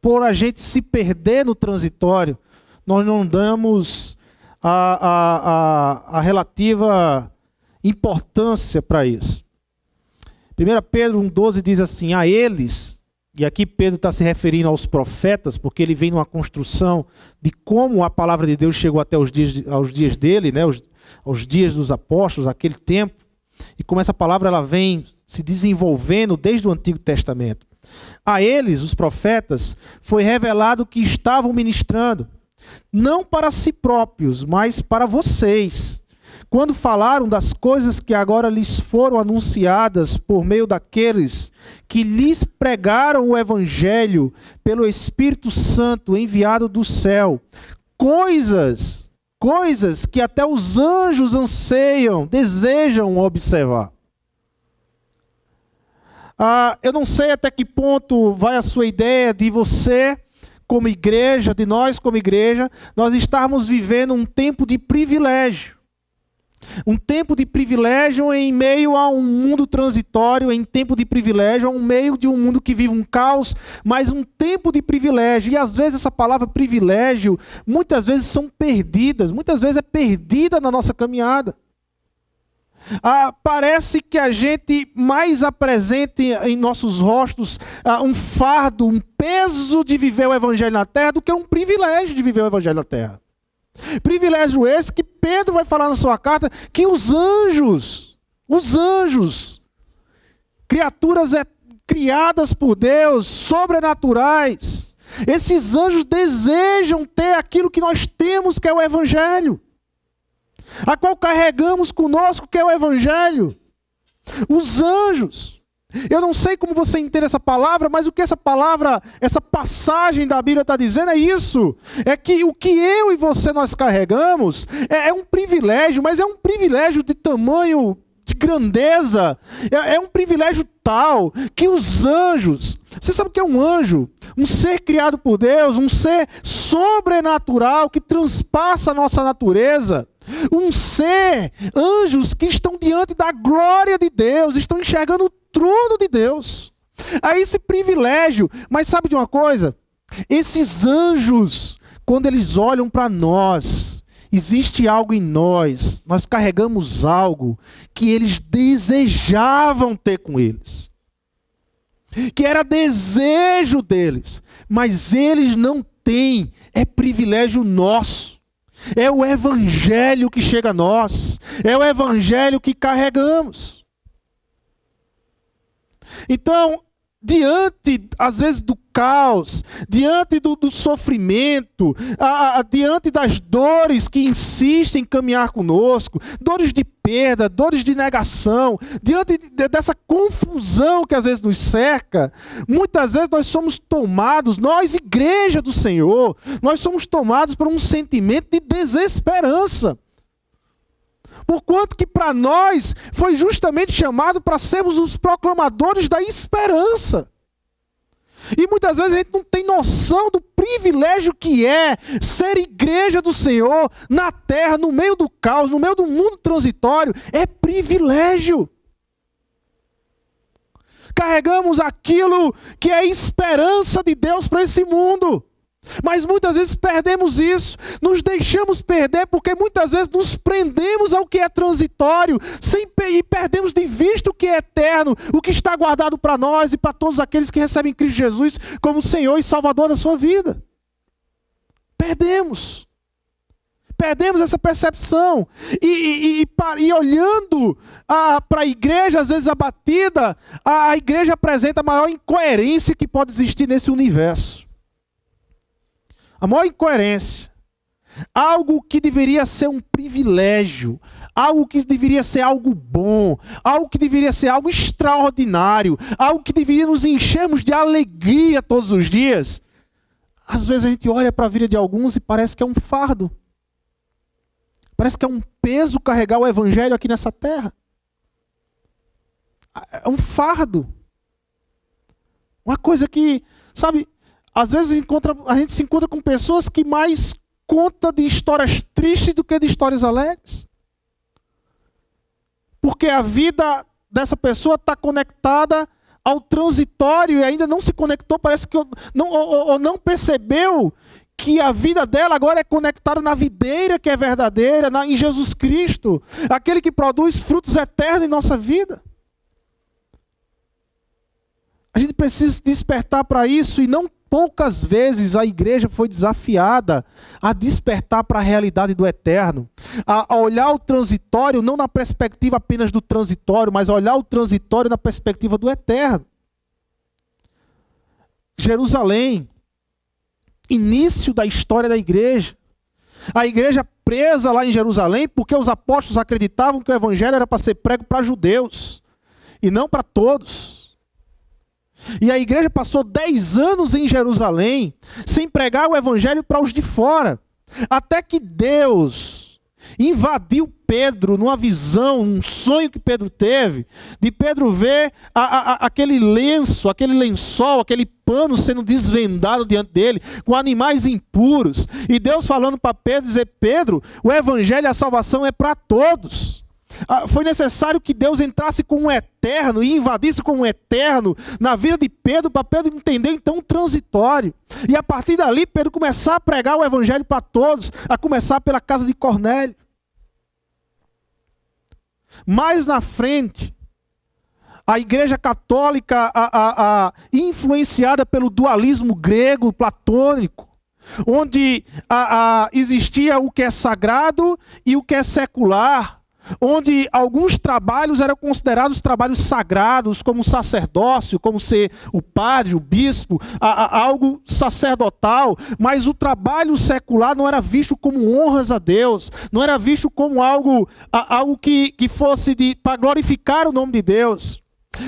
por a gente se perder no transitório, nós não damos a relativa importância para isso. 1 Pedro 1,12 diz assim, a eles, e aqui Pedro está se referindo aos profetas, porque ele vem numa construção de como a palavra de Deus chegou até aos dias dele, né, aos dias dos apóstolos, aquele tempo, e como essa palavra ela vem se desenvolvendo desde o Antigo Testamento. A eles, os profetas, foi revelado que estavam ministrando, não para si próprios, mas para vocês, quando falaram das coisas que agora lhes foram anunciadas por meio daqueles que lhes pregaram o Evangelho pelo Espírito Santo enviado do céu, coisas que até os anjos anseiam, desejam observar. Eu não sei até que ponto vai a sua ideia de você, como igreja, de nós como igreja, nós estarmos vivendo um tempo de privilégio. Um tempo de privilégio em meio a um mundo transitório, em tempo de privilégio, em meio de um mundo que vive um caos, mas um tempo de privilégio. E às vezes essa palavra privilégio, muitas vezes são perdidas, muitas vezes é perdida na nossa caminhada. Parece que a gente mais apresenta em nossos rostos um fardo, um peso de viver o Evangelho na terra do que um privilégio de viver o Evangelho na terra. Privilégio esse que Pedro vai falar na sua carta, que os anjos, criaturas criadas por Deus, sobrenaturais, esses anjos desejam ter aquilo que nós temos, que é o Evangelho, a qual carregamos conosco, que é o Evangelho. Os anjos. Eu não sei como você entende essa palavra, mas o que essa palavra, essa passagem da Bíblia está dizendo é isso. É que o que eu e você nós carregamos é um privilégio, mas é um privilégio de tamanho, de grandeza. É um privilégio tal que os anjos... Você sabe o que é um anjo? Um ser criado por Deus, um ser sobrenatural que transpassa a nossa natureza. Um ser, anjos que estão diante da glória de Deus, estão enxergando o trono de Deus. É esse privilégio. Mas sabe de uma coisa? Esses anjos, quando eles olham para nós, existe algo em nós, nós carregamos algo que eles desejavam ter com eles. Que era desejo deles, mas eles não têm, é privilégio nosso. É o Evangelho que chega a nós, é o Evangelho que carregamos. Então, diante, às vezes, do caos, diante do sofrimento, diante das dores que insistem em caminhar conosco, dores de perda, dores de negação, diante dessa confusão que às vezes nos cerca, muitas vezes nós somos tomados, nós, igreja do Senhor, nós somos tomados por um sentimento de desesperança. Porquanto que para nós foi justamente chamado para sermos os proclamadores da esperança. E muitas vezes a gente não tem noção do privilégio que é ser igreja do Senhor na terra, no meio do caos, no meio do mundo transitório. É privilégio. Carregamos aquilo que é a esperança de Deus para esse mundo. Mas muitas vezes perdemos isso, nos deixamos perder porque muitas vezes nos prendemos ao que é transitório e perdemos de vista o que é eterno, o que está guardado para nós e para todos aqueles que recebem Cristo Jesus como Senhor e Salvador da sua vida. Perdemos essa percepção e olhando para a igreja às vezes abatida, a igreja apresenta a maior incoerência que pode existir nesse universo. A maior incoerência. Algo que deveria ser um privilégio, algo que deveria ser algo bom, algo que deveria ser algo extraordinário, algo que deveria nos enchermos de alegria todos os dias. Às vezes a gente olha para a vida de alguns e parece que é um fardo. Parece que é um peso carregar o Evangelho aqui nessa terra. É um fardo. Uma coisa que, sabe... Às vezes a gente se encontra com pessoas que mais contam de histórias tristes do que de histórias alegres. Porque a vida dessa pessoa está conectada ao transitório e ainda não se conectou, parece que não percebeu que a vida dela agora é conectada na videira que é verdadeira, em Jesus Cristo, aquele que produz frutos eternos em nossa vida. A gente precisa despertar para isso, e não poucas vezes a igreja foi desafiada a despertar para a realidade do eterno, a olhar o transitório não na perspectiva apenas do transitório, mas a olhar o transitório na perspectiva do eterno. Jerusalém, início da história da igreja. A igreja presa lá em Jerusalém porque os apóstolos acreditavam que o evangelho era para ser prego para judeus e não para todos. E a igreja passou 10 anos em Jerusalém sem pregar o evangelho para os de fora. Até que Deus invadiu Pedro numa visão, um sonho que Pedro teve, de Pedro ver aquele lenço, aquele lençol, aquele pano sendo desvendado diante dele, com animais impuros. E Deus falando para Pedro, dizer: Pedro, o evangelho e a salvação é para todos. Foi necessário que Deus entrasse com um eterno e invadisse com um eterno na vida de Pedro, para Pedro entender então o transitório. E a partir dali, Pedro começar a pregar o evangelho para todos, a começar pela casa de Cornélio. Mais na frente, a igreja católica, influenciada pelo dualismo grego, platônico, onde existia o que é sagrado e o que é secular, onde alguns trabalhos eram considerados trabalhos sagrados, como o sacerdócio, como ser o padre, o bispo, algo sacerdotal, mas o trabalho secular não era visto como honras a Deus, não era visto como algo que fosse para glorificar o nome de Deus.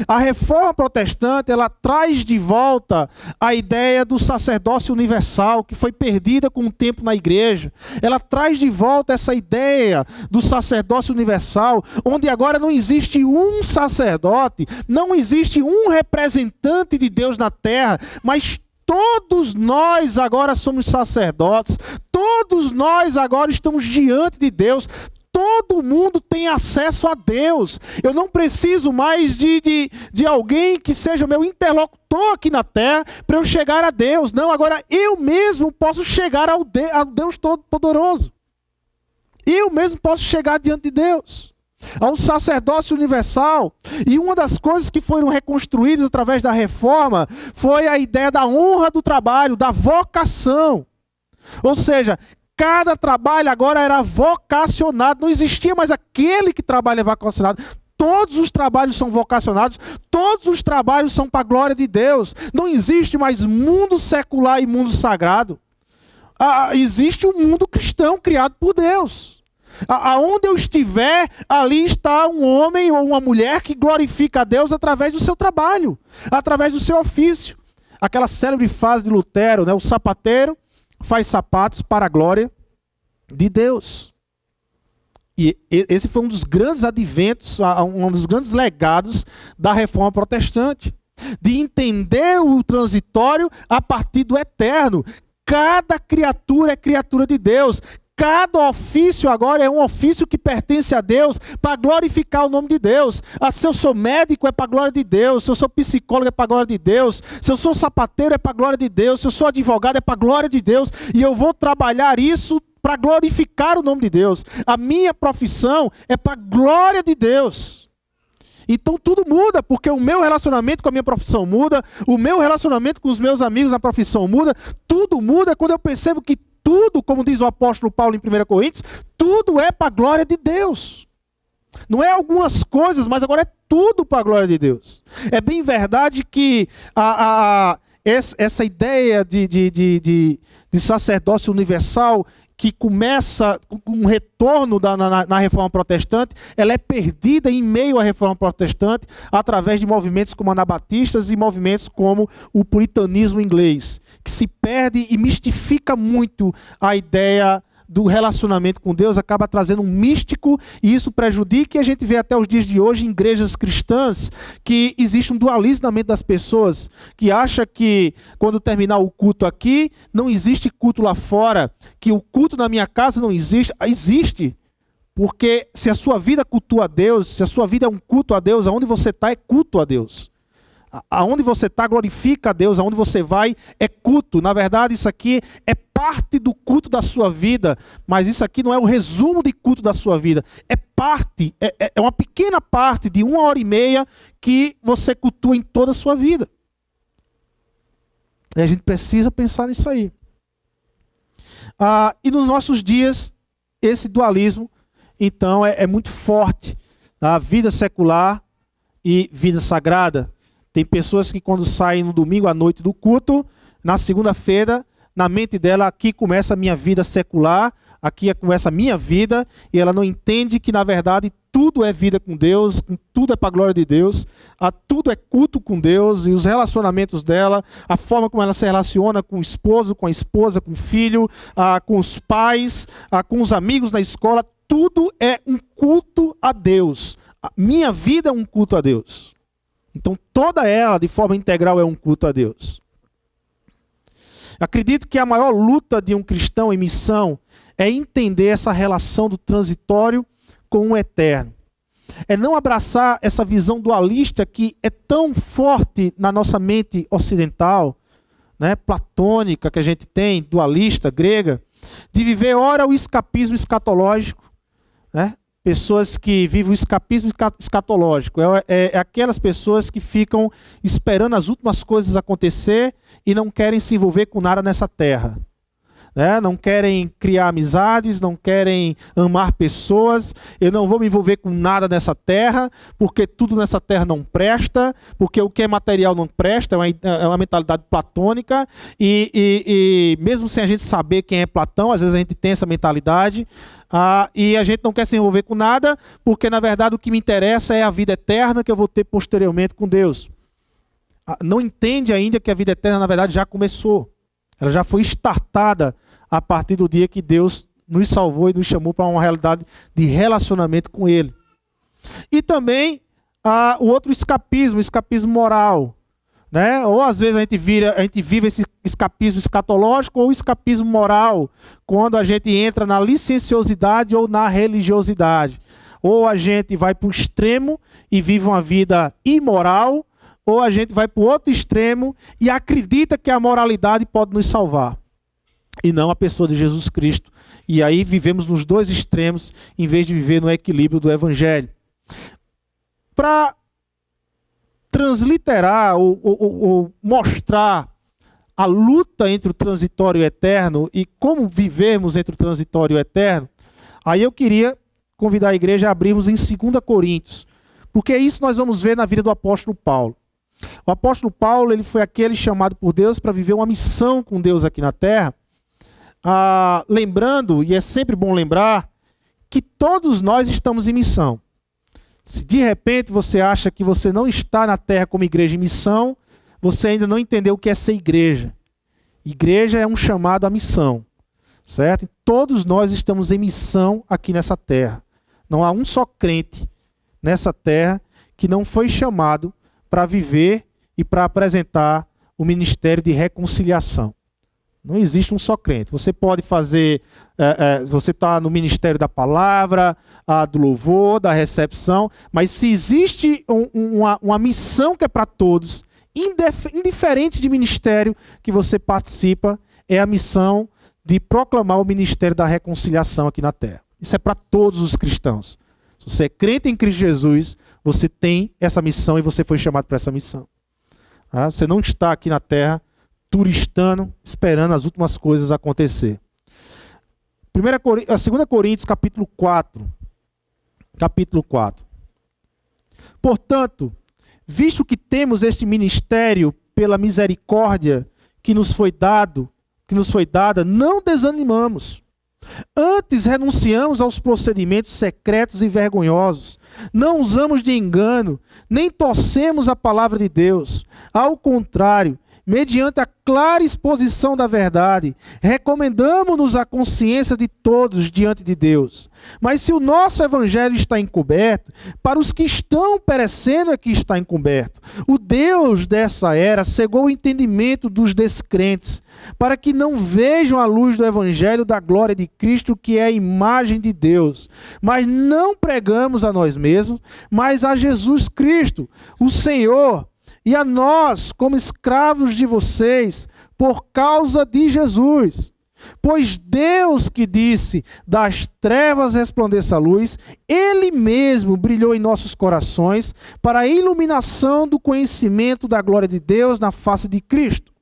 A reforma protestante, ela traz de volta a ideia do sacerdócio universal, que foi perdida com o tempo na igreja. Ela traz de volta essa ideia do sacerdócio universal, onde agora não existe um sacerdote, não existe um representante de Deus na terra, mas todos nós agora somos sacerdotes, todos nós agora estamos diante de Deus. Todo mundo tem acesso a Deus. Eu não preciso mais de alguém que seja meu interlocutor aqui na terra para eu chegar a Deus. Não, agora eu mesmo posso chegar ao Deus Todo-Poderoso. Eu mesmo posso chegar diante de Deus. Ao sacerdócio universal. E uma das coisas que foram reconstruídas através da reforma foi a ideia da honra do trabalho, da vocação. Ou seja, cada trabalho agora era vocacionado, não existia mais aquele que trabalha vocacionado. Todos os trabalhos são vocacionados, todos os trabalhos são para a glória de Deus. Não existe mais mundo secular e mundo sagrado. Existe um mundo cristão criado por Deus. Aonde eu estiver, ali está um homem ou uma mulher que glorifica a Deus através do seu trabalho, através do seu ofício. Aquela célebre frase de Lutero, né? O sapateiro faz sapatos para a glória de Deus. E esse foi um dos grandes adventos, um dos grandes legados da reforma protestante, de entender o transitório a partir do eterno. Cada criatura é criatura de Deus. Cada ofício agora é um ofício que pertence a Deus para glorificar o nome de Deus. Se eu sou médico é para a glória de Deus, se eu sou psicólogo é para a glória de Deus, se eu sou sapateiro é para a glória de Deus, se eu sou advogado é para a glória de Deus, e eu vou trabalhar isso para glorificar o nome de Deus. A minha profissão é para a glória de Deus. Então tudo muda, porque o meu relacionamento com a minha profissão muda, o meu relacionamento com os meus amigos na profissão muda, tudo muda quando eu percebo que tudo, como diz o apóstolo Paulo em 1 Coríntios, tudo é para a glória de Deus. Não é algumas coisas, mas agora é tudo para a glória de Deus. É bem verdade que essa ideia de sacerdócio universal, que começa com um retorno na reforma protestante, ela é perdida em meio à reforma protestante através de movimentos como anabatistas e movimentos como o puritanismo inglês, que se perde e mistifica muito a ideia do relacionamento com Deus, acaba trazendo um místico, e isso prejudica, e a gente vê até os dias de hoje em igrejas cristãs que existe um dualismo na mente das pessoas, que acha que quando terminar o culto aqui, não existe culto lá fora, que o culto na minha casa não existe. Existe, porque se a sua vida cultua a Deus, se a sua vida é um culto a Deus, aonde você está é culto a Deus. Aonde você está, glorifica a Deus. Aonde você vai, é culto. Na verdade, isso aqui é parte do culto da sua vida. Mas isso aqui não é o resumo de culto da sua vida. É parte, é uma pequena parte de 1h30 que você cultua em toda a sua vida. E a gente precisa pensar nisso aí. E nos nossos dias, esse dualismo, então, é muito forte. A vida secular e vida sagrada. Tem pessoas que quando saem no domingo à noite do culto, na segunda-feira, na mente dela, aqui começa a minha vida secular, aqui começa a minha vida, e ela não entende que, na verdade, tudo é vida com Deus, tudo é para a glória de Deus, tudo é culto com Deus, e os relacionamentos dela, a forma como ela se relaciona com o esposo, com a esposa, com o filho, com os pais, com os amigos na escola, tudo é um culto a Deus. A minha vida é um culto a Deus. Então toda ela, de forma integral, é um culto a Deus. Acredito que a maior luta de um cristão em missão é entender essa relação do transitório com o eterno. É não abraçar essa visão dualista que é tão forte na nossa mente ocidental, né, platônica que a gente tem, dualista, grega, de viver ora o escapismo escatológico, né? Pessoas que vivem o escapismo escatológico. É aquelas pessoas que ficam esperando as últimas coisas acontecer e não querem se envolver com nada nessa terra. Né? Não querem criar amizades, não querem amar pessoas. Eu não vou me envolver com nada nessa terra, porque tudo nessa terra não presta, porque o que é material não presta, é uma mentalidade platônica, e mesmo sem a gente saber quem é Platão, às vezes a gente tem essa mentalidade, e a gente não quer se envolver com nada, porque na verdade o que me interessa é a vida eterna que eu vou ter posteriormente com Deus. Não entende ainda que a vida eterna na verdade já começou. Ela já foi startada a partir do dia que Deus nos salvou e nos chamou para uma realidade de relacionamento com Ele. E também o outro escapismo, o escapismo moral. Né? Ou às vezes a gente vive esse escapismo escatológico ou escapismo moral, quando a gente entra na licenciosidade ou na religiosidade. Ou a gente vai para o extremo e vive uma vida imoral, ou a gente vai para o outro extremo e acredita que a moralidade pode nos salvar. E não a pessoa de Jesus Cristo. E aí vivemos nos dois extremos, em vez de viver no equilíbrio do Evangelho. Para transliterar ou mostrar a luta entre o transitório e o eterno e como vivemos entre o transitório e o eterno, aí eu queria convidar a igreja a abrirmos em 2 Coríntios. Porque isso nós vamos ver na vida do apóstolo Paulo. O apóstolo Paulo, ele foi aquele chamado por Deus para viver uma missão com Deus aqui na terra. Lembrando, e é sempre bom lembrar, que todos nós estamos em missão. Se de repente você acha que você não está na terra como igreja em missão, você ainda não entendeu o que é ser igreja. Igreja é um chamado à missão, certo? E todos nós estamos em missão aqui nessa terra. Não há um só crente nessa terra que não foi chamado para viver e para apresentar o ministério de reconciliação. Não existe um só crente. Você pode fazer, você está no ministério da palavra, do louvor, da recepção, mas se existe uma missão que é para todos, indiferente de ministério que você participa, é a missão de proclamar o ministério da reconciliação aqui na terra. Isso é para todos os cristãos. Se você é crente em Cristo Jesus, você tem essa missão e você foi chamado para essa missão. Você não está aqui na terra turistando, esperando as últimas coisas acontecer. 2 Coríntios, capítulo 4. Capítulo 4. Portanto, visto que temos este ministério pela misericórdia que nos foi dada, não desanimamos. Antes renunciamos aos procedimentos secretos e vergonhosos. Não usamos de engano, nem torcemos a palavra de Deus. Ao contrário, mediante a clara exposição da verdade, recomendamos-nos à consciência de todos diante de Deus. Mas se o nosso evangelho está encoberto, para os que estão perecendo é que está encoberto. O Deus dessa era cegou o entendimento dos descrentes, para que não vejam a luz do evangelho da glória de Cristo, que é a imagem de Deus. Mas não pregamos a nós mesmos, mas a Jesus Cristo, o Senhor, e a nós, como escravos de vocês, por causa de Jesus. Pois Deus que disse, das trevas resplandeça a luz, Ele mesmo brilhou em nossos corações para a iluminação do conhecimento da glória de Deus na face de Cristo.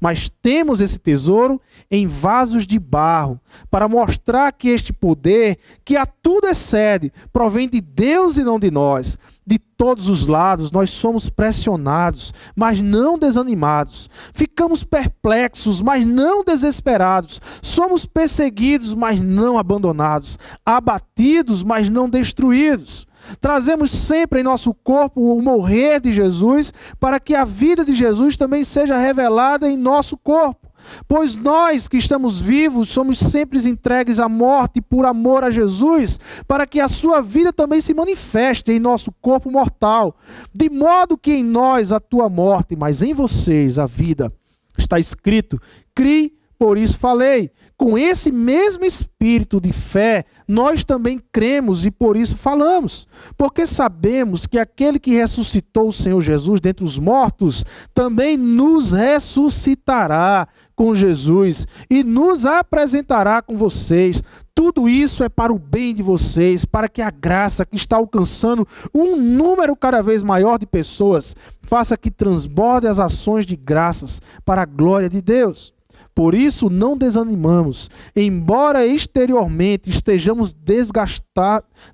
Mas temos esse tesouro em vasos de barro, para mostrar que este poder, que a tudo excede, provém de Deus e não de nós. De todos os lados nós somos pressionados, mas não desanimados. Ficamos perplexos, mas não desesperados. Somos perseguidos, mas não abandonados. Abatidos, mas não destruídos. Trazemos sempre em nosso corpo o morrer de Jesus, para que a vida de Jesus também seja revelada em nosso corpo. Pois nós que estamos vivos somos sempre entregues à morte por amor a Jesus, para que a sua vida também se manifeste em nosso corpo mortal. De modo que em nós atua a morte, mas em vocês a vida. Está escrito: crie, por isso falei. Com esse mesmo espírito de fé, nós também cremos e por isso falamos. Porque sabemos que aquele que ressuscitou o Senhor Jesus dentre os mortos, também nos ressuscitará com Jesus e nos apresentará com vocês. Tudo isso é para o bem de vocês, para que a graça que está alcançando um número cada vez maior de pessoas, faça que transborde as ações de graças para a glória de Deus. Por isso não desanimamos, embora exteriormente estejamos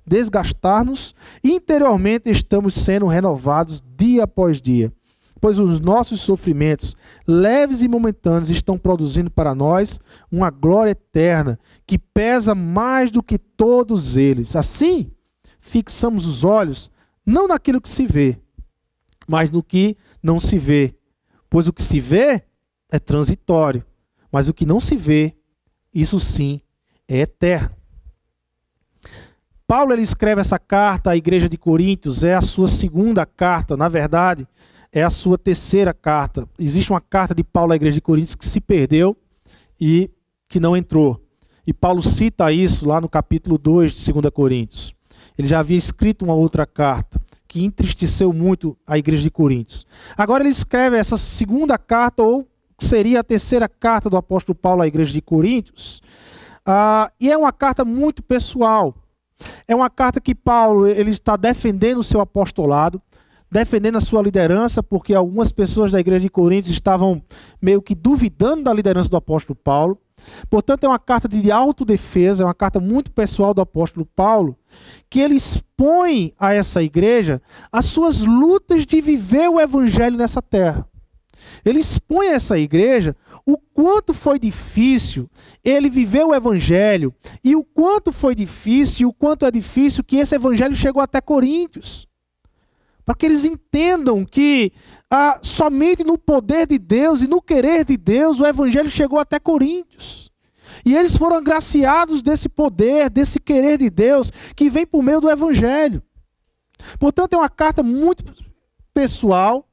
desgastar-nos, interiormente estamos sendo renovados dia após dia. Pois os nossos sofrimentos, leves e momentâneos, estão produzindo para nós uma glória eterna, que pesa mais do que todos eles. Assim, fixamos os olhos, não naquilo que se vê, mas no que não se vê. Pois o que se vê é transitório, mas o que não se vê, isso sim, é eterno. Paulo ele escreve essa carta à igreja de Coríntios, é a sua segunda carta, na verdade, é a sua terceira carta. Existe uma carta de Paulo à igreja de Coríntios que se perdeu e que não entrou. E Paulo cita isso lá no capítulo 2 de 2 Coríntios. Ele já havia escrito uma outra carta que entristeceu muito a igreja de Coríntios. Agora ele escreve essa segunda carta, ou seria a terceira carta do apóstolo Paulo à igreja de Coríntios, e é uma carta muito pessoal. É uma carta que Paulo ele está defendendo o seu apostolado, defendendo a sua liderança, porque algumas pessoas da igreja de Coríntios estavam meio que duvidando da liderança do apóstolo Paulo. Portanto, é uma carta de autodefesa, é uma carta muito pessoal do apóstolo Paulo, que ele expõe a essa igreja as suas lutas de viver o evangelho nessa terra. Ele expõe a essa igreja o quanto foi difícil ele viver o evangelho e o quanto foi difícil e o quanto é difícil que esse evangelho chegou até Coríntios. Para que eles entendam que somente no poder de Deus e no querer de Deus o evangelho chegou até Coríntios. E eles foram agraciados desse poder, desse querer de Deus que vem por meio do evangelho. Portanto, é uma carta muito pessoal,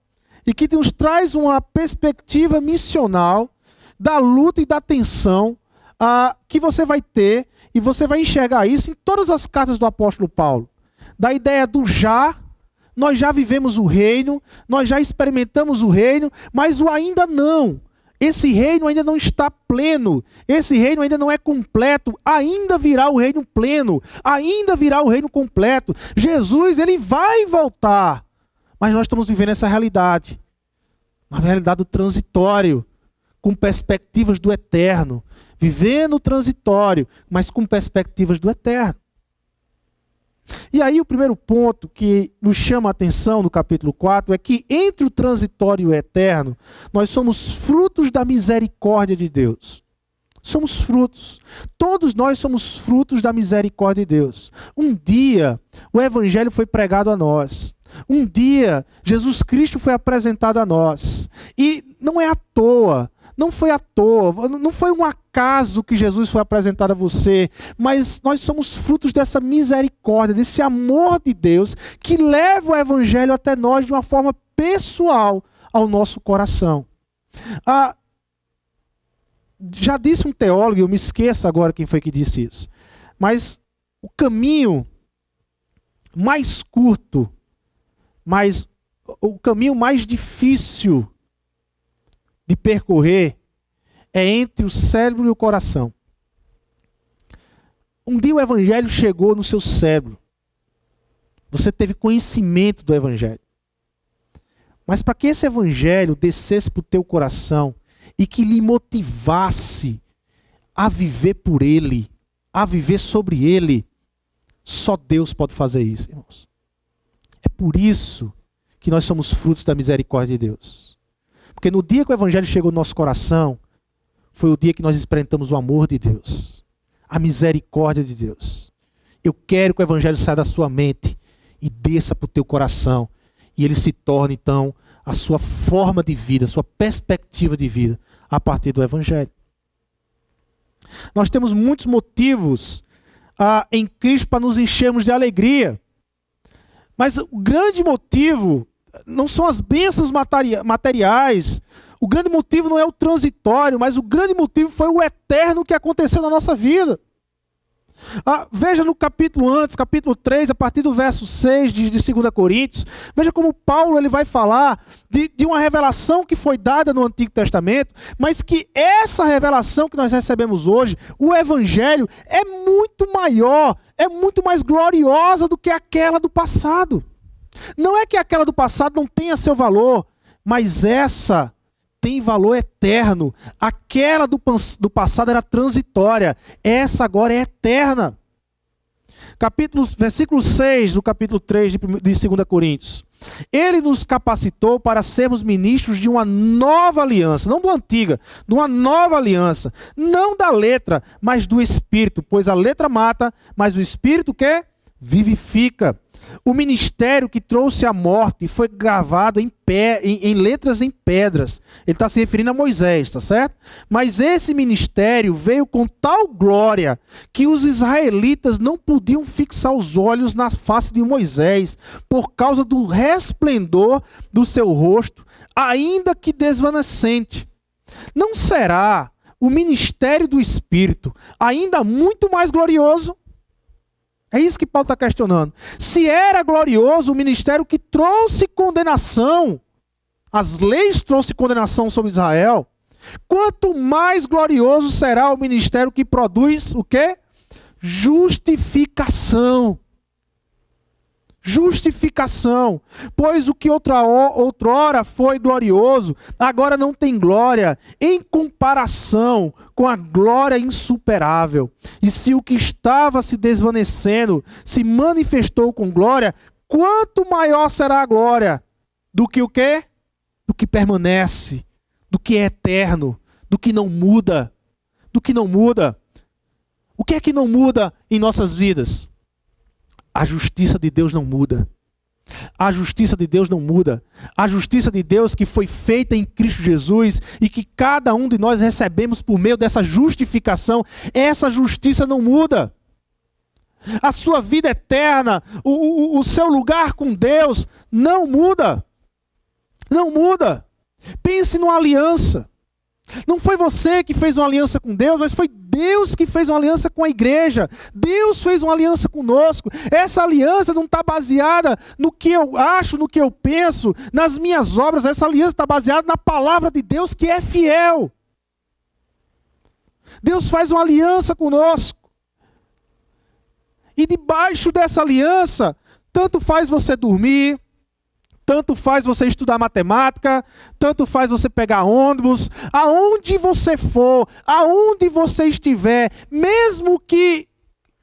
e que nos traz uma perspectiva missional da luta e da tensão que você vai ter, e você vai enxergar isso em todas as cartas do apóstolo Paulo. Da ideia do nós já vivemos o reino, nós já experimentamos o reino, mas o ainda não. Esse reino ainda não está pleno, esse reino ainda não é completo, ainda virá o reino pleno, ainda virá o reino completo. Jesus, ele vai voltar. Mas nós estamos vivendo essa realidade, uma realidade do transitório, com perspectivas do eterno. Vivendo o transitório, mas com perspectivas do eterno. E aí o primeiro ponto que nos chama a atenção no capítulo 4 é que entre o transitório e o eterno, nós somos frutos da misericórdia de Deus. Somos frutos. Todos nós somos frutos da misericórdia de Deus. Um dia, o evangelho foi pregado a nós. Um dia, Jesus Cristo foi apresentado a nós. E não é à toa, não foi à toa, não foi um acaso que Jesus foi apresentado a você, mas nós somos frutos dessa misericórdia, desse amor de Deus, que leva o evangelho até nós de uma forma pessoal ao nosso coração. Já disse um teólogo, eu me esqueço agora quem foi que disse isso, mas o caminho mais curto, mas o caminho mais difícil de percorrer é entre o cérebro e o coração. Um dia o evangelho chegou no seu cérebro. Você teve conhecimento do evangelho. Mas para que esse evangelho descesse para o teu coração e que lhe motivasse a viver por ele, a viver sobre ele, só Deus pode fazer isso, irmãos. É por isso que nós somos frutos da misericórdia de Deus. Porque no dia que o evangelho chegou no nosso coração, foi o dia que nós experimentamos o amor de Deus, a misericórdia de Deus. Eu quero que o evangelho saia da sua mente e desça para o teu coração. E ele se torne, então, a sua forma de vida, a sua perspectiva de vida, a partir do evangelho. Nós temos muitos motivos em Cristo para nos enchermos de alegria. Mas o grande motivo não são as bênçãos materiais. O grande motivo não é o transitório, mas o grande motivo foi o eterno que aconteceu na nossa vida. Veja no capítulo 3, a partir do verso 6 de 2 Coríntios, veja como Paulo ele vai falar de uma revelação que foi dada no Antigo Testamento, mas que essa revelação que nós recebemos hoje, o Evangelho, é muito maior, é muito mais gloriosa do que aquela do passado. Não é que aquela do passado não tenha seu valor, mas essa tem valor eterno. Aquela do passado era transitória. Essa agora é eterna. Versículo 6 do capítulo 3 de 2 Coríntios. Ele nos capacitou para sermos ministros de uma nova aliança, não do antiga, de uma nova aliança. Não da letra, mas do Espírito. Pois a letra mata, mas o Espírito que vivifica. O ministério que trouxe a morte foi gravado em letras em pedras. Ele está se referindo a Moisés, tá certo? Mas esse ministério veio com tal glória que os israelitas não podiam fixar os olhos na face de Moisés por causa do resplendor do seu rosto, ainda que desvanecente. Não será o ministério do Espírito ainda muito mais glorioso? É isso que Paulo está questionando. Se era glorioso o ministério que trouxe condenação, as leis trouxe condenação sobre Israel, quanto mais glorioso será o ministério que produz o quê? Justificação. Justificação. Pois o que outrora foi glorioso, agora não tem glória em comparação com a glória insuperável. E se o que estava se desvanecendo se manifestou com glória, quanto maior será a glória do que o quê? Do que permanece, do que é eterno, do que não muda, do que não muda. O que é que não muda em nossas vidas? A justiça de Deus não muda. A justiça de Deus não muda. A justiça de Deus que foi feita em Cristo Jesus e que cada um de nós recebemos por meio dessa justificação, essa justiça não muda. A sua vida eterna, o seu lugar com Deus não muda. Não muda. Pense numa aliança. Não foi você que fez uma aliança com Deus, mas foi Deus que fez uma aliança com a igreja. Deus fez uma aliança conosco. Essa aliança não está baseada no que eu acho, no que eu penso, nas minhas obras. Essa aliança está baseada na palavra de Deus que é fiel. Deus faz uma aliança conosco. E debaixo dessa aliança, tanto faz você dormir, tanto faz você estudar matemática, tanto faz você pegar ônibus, aonde você for, aonde você estiver, mesmo que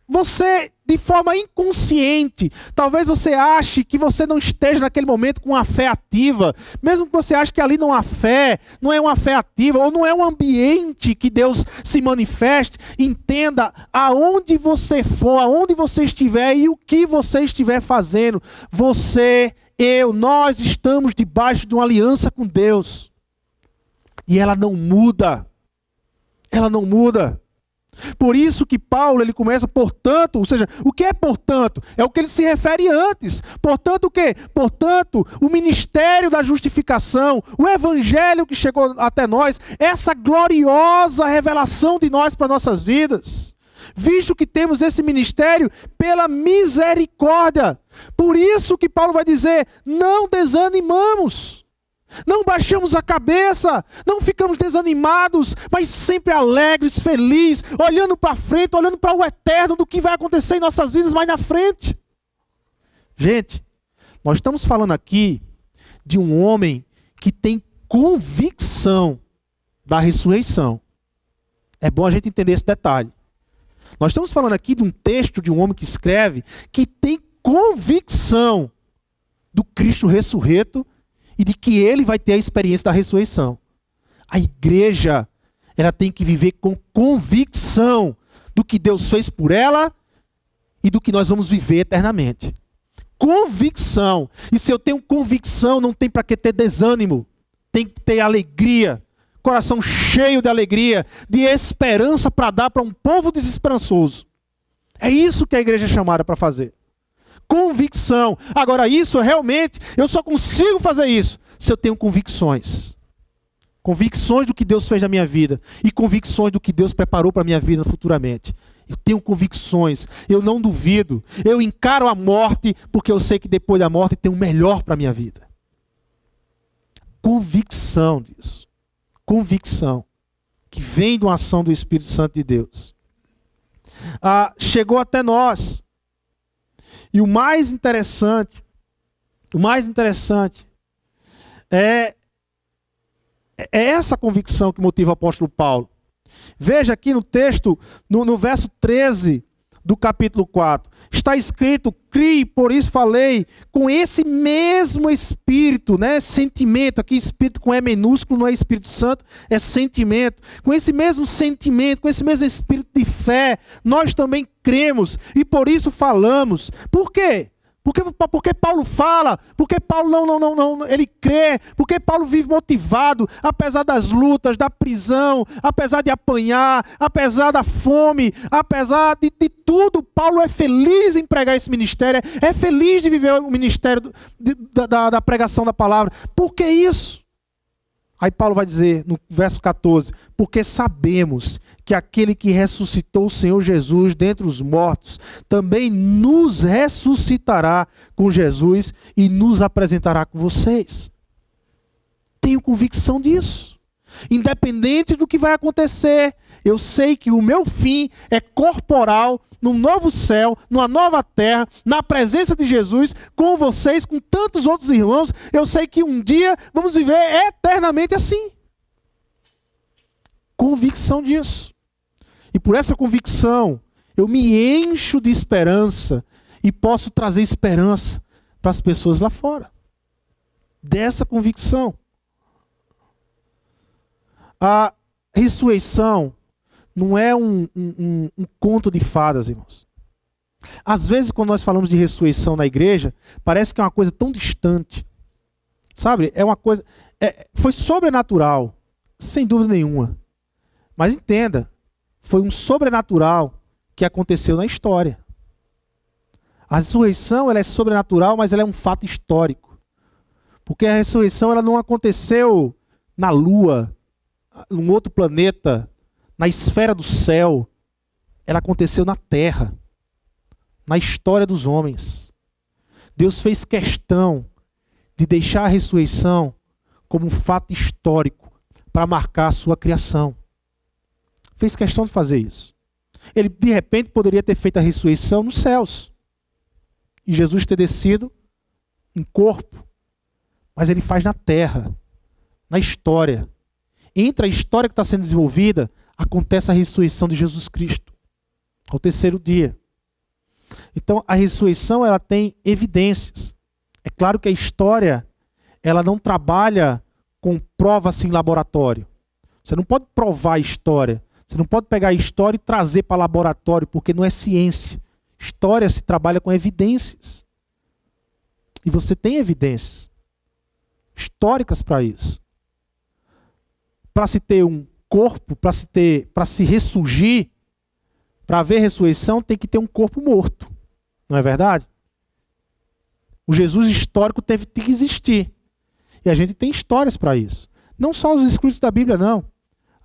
você, de forma inconsciente, talvez você ache que você não esteja naquele momento com a fé ativa, mesmo que você ache que ali não há fé, não é uma fé ativa, ou não é um ambiente que Deus se manifeste, entenda, aonde você for, aonde você estiver e o que você estiver fazendo, nós estamos debaixo de uma aliança com Deus. E ela não muda. Ela não muda. Por isso que Paulo ele começa, portanto, ou seja, o que é portanto? É o que ele se refere antes. Portanto o quê? Portanto, o ministério da justificação, o evangelho que chegou até nós, essa gloriosa revelação de nós para nossas vidas. visto que temos esse ministério pela misericórdia. Por isso que Paulo vai dizer, não desanimamos, não baixamos a cabeça, não ficamos desanimados, mas sempre alegres, felizes, olhando para frente, olhando para o eterno, do que vai acontecer em nossas vidas mais na frente. Gente, nós estamos falando aqui de um homem que tem convicção da ressurreição. É bom a gente entender esse detalhe. Nós estamos falando aqui de um texto de um homem que escreve que tem convicção do Cristo ressurreto e de que ele vai ter a experiência da ressurreição. A igreja, ela tem que viver com convicção do que Deus fez por ela e do que nós vamos viver eternamente. Convicção. E se eu tenho convicção, não tem para que ter desânimo. Tem que ter alegria. Coração cheio de alegria, de esperança para dar para um povo desesperançoso. É isso que a igreja é chamada para fazer. Convicção. Agora isso realmente, eu só consigo fazer isso se eu tenho convicções. Convicções do que Deus fez na minha vida e convicções do que Deus preparou para a minha vida futuramente. Eu tenho convicções, eu não duvido, eu encaro a morte porque eu sei que depois da morte tem o melhor para a minha vida. Convicção disso. Convicção que vem de uma ação do Espírito Santo de Deus. Chegou até nós. E o mais interessante é essa convicção que motiva o apóstolo Paulo. Veja aqui no texto, no verso 13 do capítulo 4. Está escrito, criei, por isso falei, com esse mesmo espírito, né? Sentimento, aqui espírito com E minúsculo, não é Espírito Santo, é sentimento. Com esse mesmo sentimento, com esse mesmo espírito de fé, nós também cremos e por isso falamos. Por quê? Porque Paulo fala, porque Paulo não, ele crê, porque Paulo vive motivado, apesar das lutas, da prisão, apesar de apanhar, apesar da fome, apesar de tudo, Paulo é feliz em pregar esse ministério, é feliz de viver o ministério da pregação da palavra. Por que isso? Aí Paulo vai dizer no verso 14, porque sabemos que aquele que ressuscitou o Senhor Jesus dentre os mortos, também nos ressuscitará com Jesus e nos apresentará com vocês. Tenho convicção disso. Independente do que vai acontecer, eu sei que o meu fim é corporal, num novo céu, numa nova terra, na presença de Jesus, com vocês, com tantos outros irmãos. Eu sei que um dia vamos viver eternamente assim. Convicção disso. E por essa convicção, eu me encho de esperança e posso trazer esperança para as pessoas lá fora. Dessa convicção. A ressurreição não é um conto de fadas, irmãos. Às vezes, quando nós falamos de ressurreição na igreja, parece que é uma coisa tão distante. Sabe? É uma coisa... foi sobrenatural, sem dúvida nenhuma. Mas entenda, foi um sobrenatural que aconteceu na história. A ressurreição, ela é sobrenatural, mas ela é um fato histórico. Porque a ressurreição, ela não aconteceu na Lua, num outro planeta, na esfera do céu. Ela aconteceu na terra, na história dos homens. Deus fez questão de deixar a ressurreição como um fato histórico para marcar a sua criação. Fez questão de fazer isso. Ele, de repente, poderia ter feito a ressurreição nos céus. E Jesus ter descido em corpo. Mas ele faz na terra, na história. Entre a história que está sendo desenvolvida, acontece a ressurreição de Jesus Cristo. Ao terceiro dia. Então, a ressurreição, ela tem evidências. É claro que a história, ela não trabalha com provas em laboratório. Você não pode provar a história. Você não pode pegar a história e trazer para laboratório, porque não é ciência. História se trabalha com evidências. E você tem evidências históricas para isso. Para se ter um corpo, para se ressurgir, para haver ressurreição, tem que ter um corpo morto. Não é verdade? O Jesus histórico teve que existir. E a gente tem histórias para isso. Não só os escritos da Bíblia, não.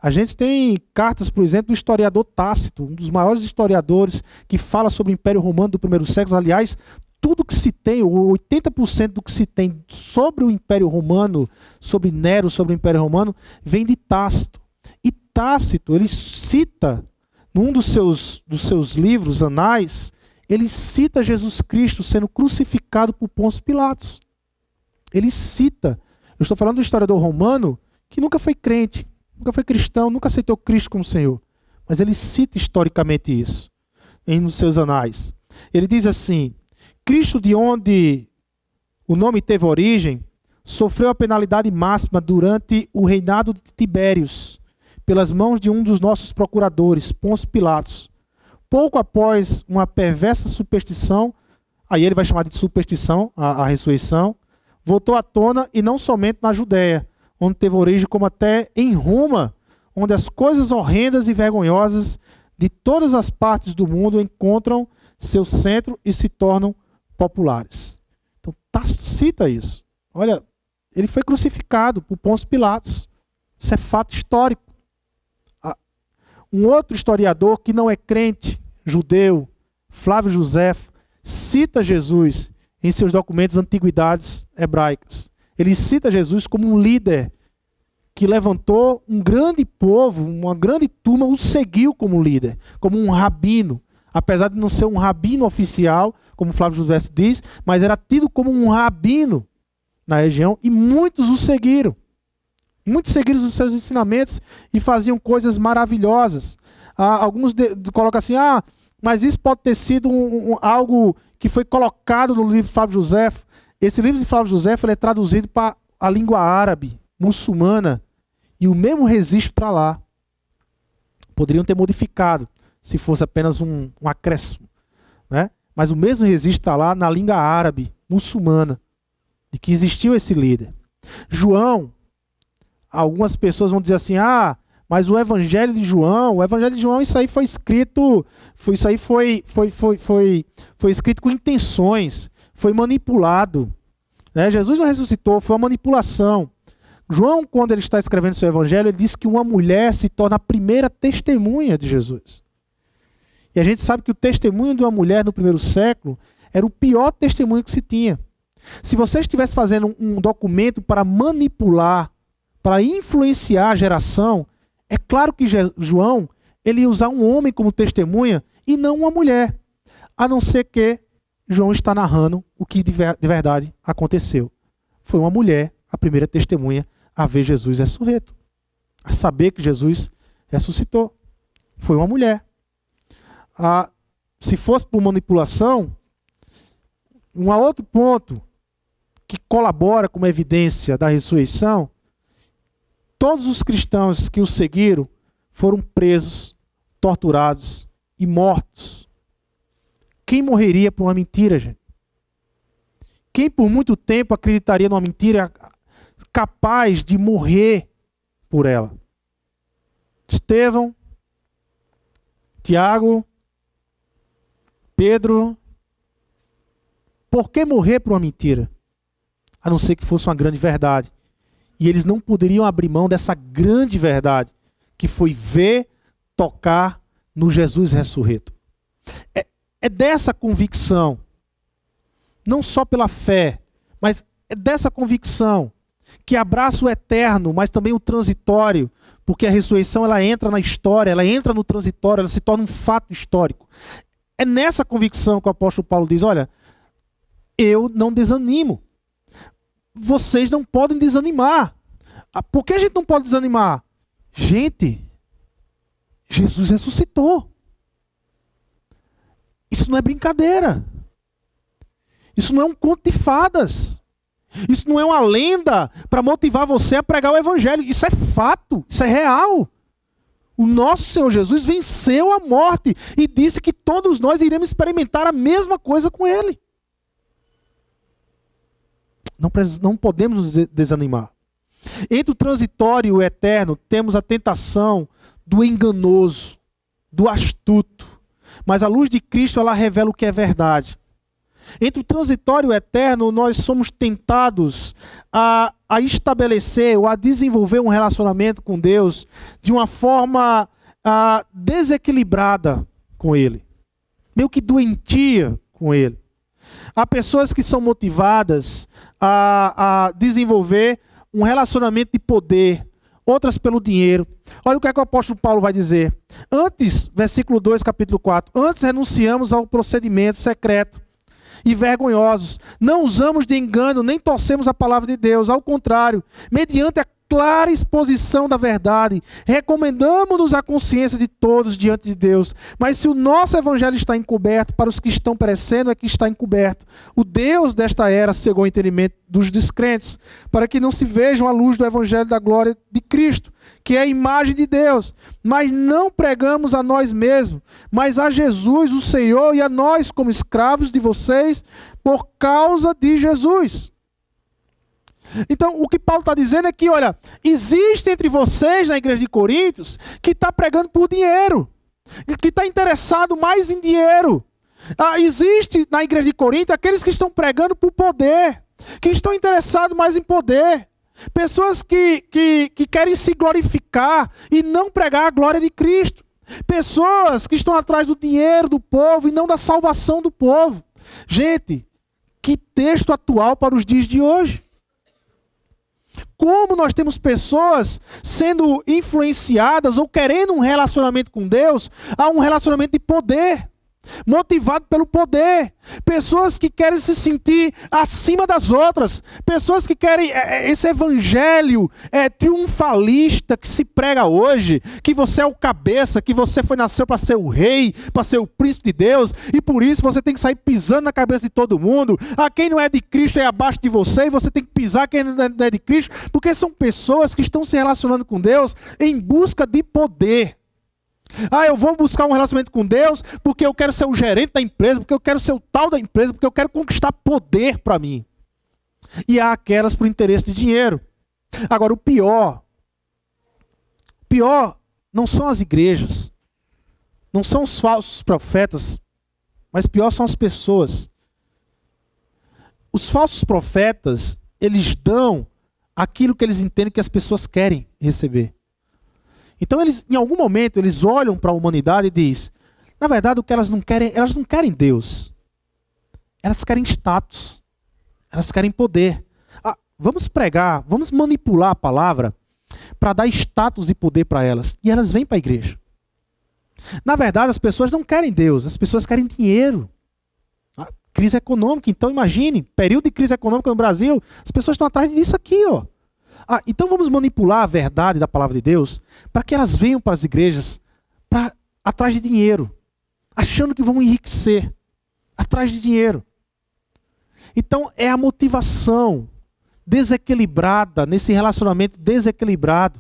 A gente tem cartas, por exemplo, do historiador Tácito, um dos maiores historiadores que fala sobre o Império Romano do primeiro século. Aliás, tudo que se tem, 80% do que se tem sobre o Império Romano, sobre Nero, sobre o Império Romano, vem de Tácito. E Tácito, ele cita, num dos seus livros, Anais, ele cita Jesus Cristo sendo crucificado por Pôncio Pilatos. Ele cita, eu estou falando do historiador romano, que nunca foi crente, nunca foi cristão, nunca aceitou Cristo como Senhor. Mas ele cita historicamente isso, nos seus anais. Ele diz assim: Cristo, de onde o nome teve origem, sofreu a penalidade máxima durante o reinado de Tibérios, pelas mãos de um dos nossos procuradores, Pôncio Pilatos. Pouco após uma perversa superstição, aí ele vai chamar de superstição a ressurreição, voltou à tona, e não somente na Judéia, onde teve origem, como até em Roma, onde as coisas horrendas e vergonhosas de todas as partes do mundo encontram seu centro e se tornam populares. Então, Tácito cita isso. Olha, ele foi crucificado por Pôncio Pilatos. Isso é fato histórico. Um outro historiador que não é crente, judeu, Flávio Joséfo, cita Jesus em seus documentos Antiguidades Hebraicas. Ele cita Jesus como um líder que levantou um grande povo, uma grande turma, o seguiu como líder, como um rabino. Apesar de não ser um rabino oficial, como Flávio Joséfo diz, mas era tido como um rabino na região, e muitos o seguiram. Muitos seguiram os seus ensinamentos e faziam coisas maravilhosas. Alguns colocam assim, mas isso pode ter sido algo que foi colocado no livro de Flávio Joséfo. Esse livro de Flávio Joséfo ele é traduzido para a língua árabe, muçulmana, e o mesmo registro está lá. Poderiam ter modificado, se fosse apenas um acréscimo, né? Mas o mesmo registro está lá na língua árabe, muçulmana, de que existiu esse líder. João, algumas pessoas vão dizer assim, mas o Evangelho de João, isso aí foi escrito, foi escrito com intenções, foi manipulado, né? Jesus não ressuscitou, foi uma manipulação. João, quando ele está escrevendo seu Evangelho, ele diz que uma mulher se torna a primeira testemunha de Jesus. E a gente sabe que o testemunho de uma mulher no primeiro século era o pior testemunho que se tinha. Se você estivesse fazendo um documento para manipular, para influenciar a geração, é claro que João ele ia usar um homem como testemunha e não uma mulher. A não ser que João está narrando o que de verdade aconteceu. Foi uma mulher, a primeira testemunha, a ver Jesus ressurreto. A saber que Jesus ressuscitou. Foi uma mulher. Se fosse por manipulação, um outro ponto que colabora como evidência da ressurreição, todos os cristãos que o seguiram foram presos, torturados e mortos. Quem morreria por uma mentira, gente? Quem por muito tempo acreditaria numa mentira capaz de morrer por ela? Estevão, Tiago, Pedro. Por que morrer por uma mentira? A não ser que fosse uma grande verdade. E eles não poderiam abrir mão dessa grande verdade, que foi ver, tocar no Jesus ressurreto. É dessa convicção, não só pela fé, mas é dessa convicção, que abraça o eterno, mas também o transitório, porque a ressurreição ela entra na história, ela entra no transitório, ela se torna um fato histórico. É nessa convicção que o apóstolo Paulo diz, olha, eu não desanimo. Vocês não podem desanimar. Por que a gente não pode desanimar? Gente, Jesus ressuscitou. Isso não é brincadeira. Isso não é um conto de fadas. Isso não é uma lenda para motivar você a pregar o Evangelho. Isso é fato, isso é real. O nosso Senhor Jesus venceu a morte e disse que todos nós iremos experimentar a mesma coisa com Ele. Não podemos nos desanimar. Entre o transitório e o eterno, temos a tentação do enganoso, do astuto. Mas a luz de Cristo, ela revela o que é verdade. Entre o transitório e o eterno, nós somos tentados a estabelecer ou a desenvolver um relacionamento com Deus de uma forma desequilibrada com Ele, meio que doentia com Ele. Há pessoas que são motivadas a desenvolver um relacionamento de poder, outras pelo dinheiro. Olha o que é que o apóstolo Paulo vai dizer. Antes, versículo 2, capítulo 4, antes renunciamos ao procedimento secreto e vergonhosos. Não usamos de engano, nem torcemos a palavra de Deus. Ao contrário, mediante a clara exposição da verdade, recomendamos-nos à consciência de todos diante de Deus. Mas se o nosso evangelho está encoberto, para os que estão perecendo é que está encoberto. O Deus desta era cegou o entendimento dos descrentes, para que não se vejam a luz do evangelho da glória de Cristo, que é a imagem de Deus. Mas não pregamos a nós mesmos, mas a Jesus, o Senhor, e a nós como escravos de vocês, por causa de Jesus. Então, o que Paulo está dizendo é que, olha, existe entre vocês na igreja de Coríntios que está pregando por dinheiro, que está interessado mais em dinheiro. Existe na igreja de Corinto aqueles que estão pregando por poder, que estão interessados mais em poder. Pessoas que querem se glorificar e não pregar a glória de Cristo. Pessoas que estão atrás do dinheiro do povo e não da salvação do povo. Gente, que texto atual para os dias de hoje. Como nós temos pessoas sendo influenciadas ou querendo um relacionamento com Deus, a um relacionamento de poder, motivado pelo poder. Pessoas que querem se sentir acima das outras. Pessoas que querem esse evangelho triunfalista que se prega hoje, que você é o cabeça, que você nasceu para ser o rei, para ser o príncipe de Deus, e por isso você tem que sair pisando na cabeça de todo mundo. Quem não é de Cristo é abaixo de você, e você tem que pisar quem não é de Cristo, porque são pessoas que estão se relacionando com Deus em busca de poder. Eu vou buscar um relacionamento com Deus porque eu quero ser o gerente da empresa, porque eu quero ser o tal da empresa, porque eu quero conquistar poder para mim. E há aquelas por interesse de dinheiro. Agora, o pior não são as igrejas, não são os falsos profetas, mas pior são as pessoas. Os falsos profetas, eles dão aquilo que eles entendem que as pessoas querem receber. Então, em algum momento, eles olham para a humanidade e dizem, na verdade, o que elas não querem Deus. Elas querem status. Elas querem poder. Vamos pregar, vamos manipular a palavra para dar status e poder para elas. E elas vêm para a igreja. Na verdade, as pessoas não querem Deus, as pessoas querem dinheiro. Crise econômica, então imagine, período de crise econômica no Brasil, as pessoas estão atrás disso aqui, ó. Então vamos manipular a verdade da palavra de Deus para que elas venham para as igrejas atrás de dinheiro, achando que vão enriquecer, atrás de dinheiro. Então é a motivação desequilibrada, nesse relacionamento desequilibrado,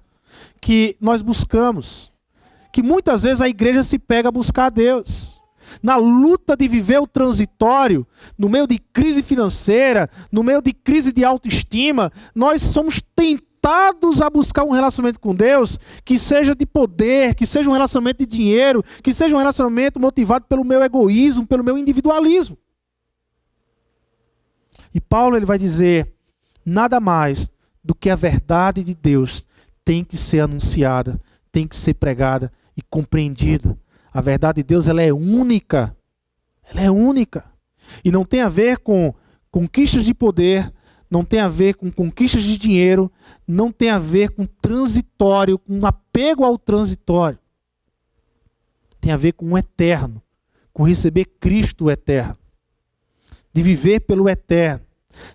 que nós buscamos. Que muitas vezes a igreja se pega a buscar a Deus. Na luta de viver o transitório, no meio de crise financeira, no meio de crise de autoestima, nós somos tentados a buscar um relacionamento com Deus que seja de poder, que seja um relacionamento de dinheiro, que seja um relacionamento motivado pelo meu egoísmo, pelo meu individualismo. E Paulo ele vai dizer, nada mais do que a verdade de Deus tem que ser anunciada, tem que ser pregada e compreendida. A verdade de Deus ela é única. Ela é única. E não tem a ver com conquistas de poder, não tem a ver com conquistas de dinheiro, não tem a ver com transitório, com apego ao transitório. Tem a ver com o eterno, com receber Cristo o eterno, de viver pelo eterno.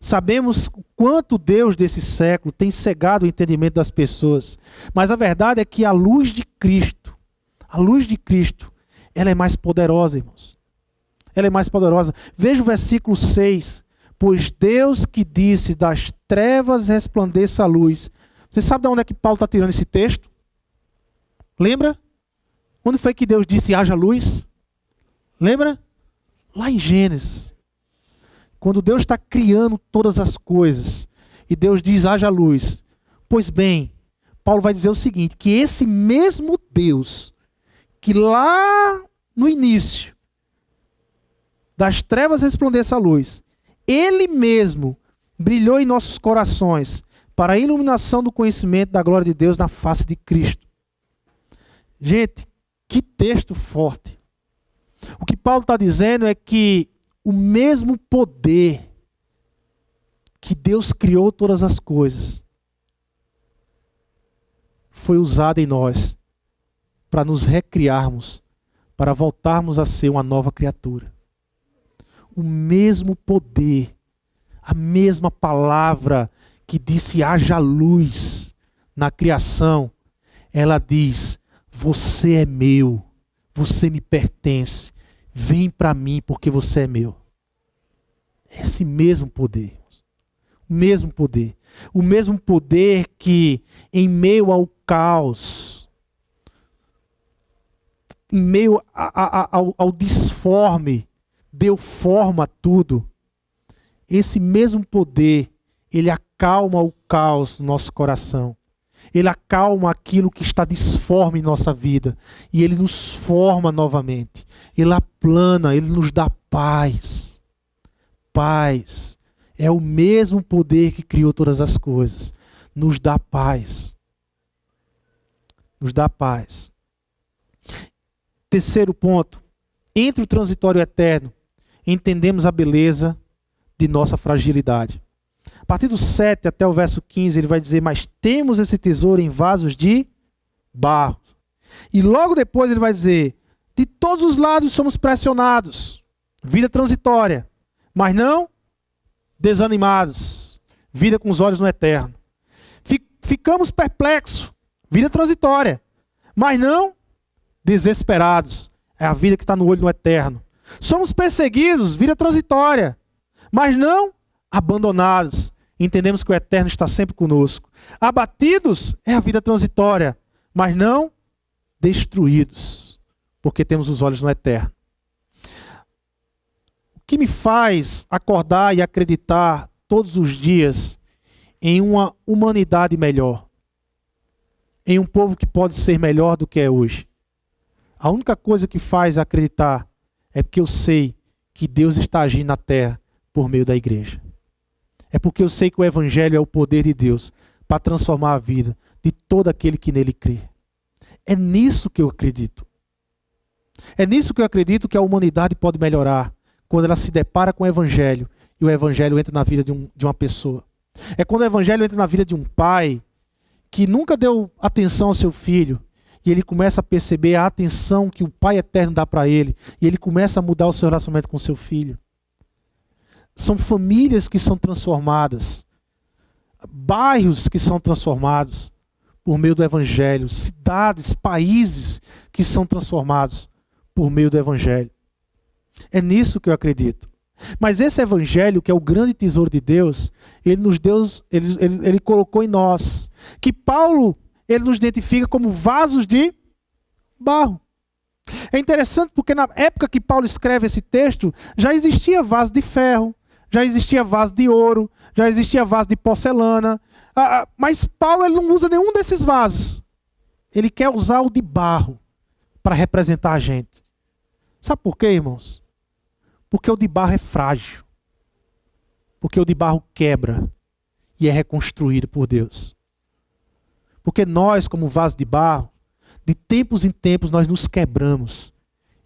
Sabemos o quanto Deus desse século tem cegado o entendimento das pessoas, mas a verdade é que a luz de Cristo, ela é mais poderosa, irmãos. Ela é mais poderosa. Veja o versículo 6. Pois Deus que disse, das trevas resplandeça a luz. Você sabe de onde é que Paulo está tirando esse texto? Lembra? Onde foi que Deus disse, haja luz? Lembra? Lá em Gênesis. Quando Deus está criando todas as coisas, e Deus diz, haja luz. Pois bem, Paulo vai dizer o seguinte, que esse mesmo Deus, que lá no início das trevas resplandeça a luz. Ele mesmo brilhou em nossos corações para a iluminação do conhecimento da glória de Deus na face de Cristo. Gente, que texto forte. O que Paulo está dizendo é que o mesmo poder que Deus criou todas as coisas foi usado em nós para nos recriarmos, para voltarmos a ser uma nova criatura. O mesmo poder, a mesma palavra que disse haja luz na criação, ela diz: você é meu, você me pertence, vem para mim porque você é meu. Esse mesmo poder, o mesmo poder que em meio ao caos, em meio ao disforme, deu forma a tudo. Esse mesmo poder, ele acalma o caos no nosso coração. Ele acalma aquilo que está disforme em nossa vida. E ele nos forma novamente. Ele aplana, ele nos dá paz. Paz. É o mesmo poder que criou todas as coisas. Nos dá paz. Nos dá paz. Terceiro ponto. Entre o transitório e o eterno, entendemos a beleza de nossa fragilidade. A partir do 7 até o verso 15, ele vai dizer: mas temos esse tesouro em vasos de barro. E logo depois ele vai dizer: de todos os lados somos pressionados. Vida transitória, mas não desanimados. Vida com os olhos no eterno. Ficamos perplexos. Vida transitória, mas não desesperados. É a vida que está no olho no eterno. Somos perseguidos, vida transitória, mas não abandonados. Entendemos que o eterno está sempre conosco. Abatidos é a vida transitória, mas não destruídos, porque temos os olhos no eterno. O que me faz acordar e acreditar todos os dias em uma humanidade melhor, em um povo que pode ser melhor do que é hoje. A única coisa que faz acreditar é porque eu sei que Deus está agindo na terra por meio da igreja. É porque eu sei que o evangelho é o poder de Deus para transformar a vida de todo aquele que nele crê. É nisso que eu acredito. É nisso que eu acredito que a humanidade pode melhorar, quando ela se depara com o evangelho e o evangelho entra na vida de uma pessoa. É quando o evangelho entra na vida de um pai que nunca deu atenção ao seu filho, e ele começa a perceber a atenção que o Pai Eterno dá para ele, e ele começa a mudar o seu relacionamento com o seu filho. São famílias que são transformadas, bairros que são transformados por meio do evangelho, cidades, países que são transformados por meio do evangelho. É nisso que eu acredito. Mas esse evangelho, que é o grande tesouro de Deus, ele colocou em nós, que Paulo, ele nos identifica como vasos de barro. É interessante porque na época que Paulo escreve esse texto, já existia vaso de ferro, já existia vaso de ouro, já existia vaso de porcelana, mas Paulo ele não usa nenhum desses vasos. Ele quer usar o de barro para representar a gente. Sabe por quê, irmãos? Porque o de barro é frágil. Porque o de barro quebra e é reconstruído por Deus. Porque nós, como vaso de barro, de tempos em tempos nós nos quebramos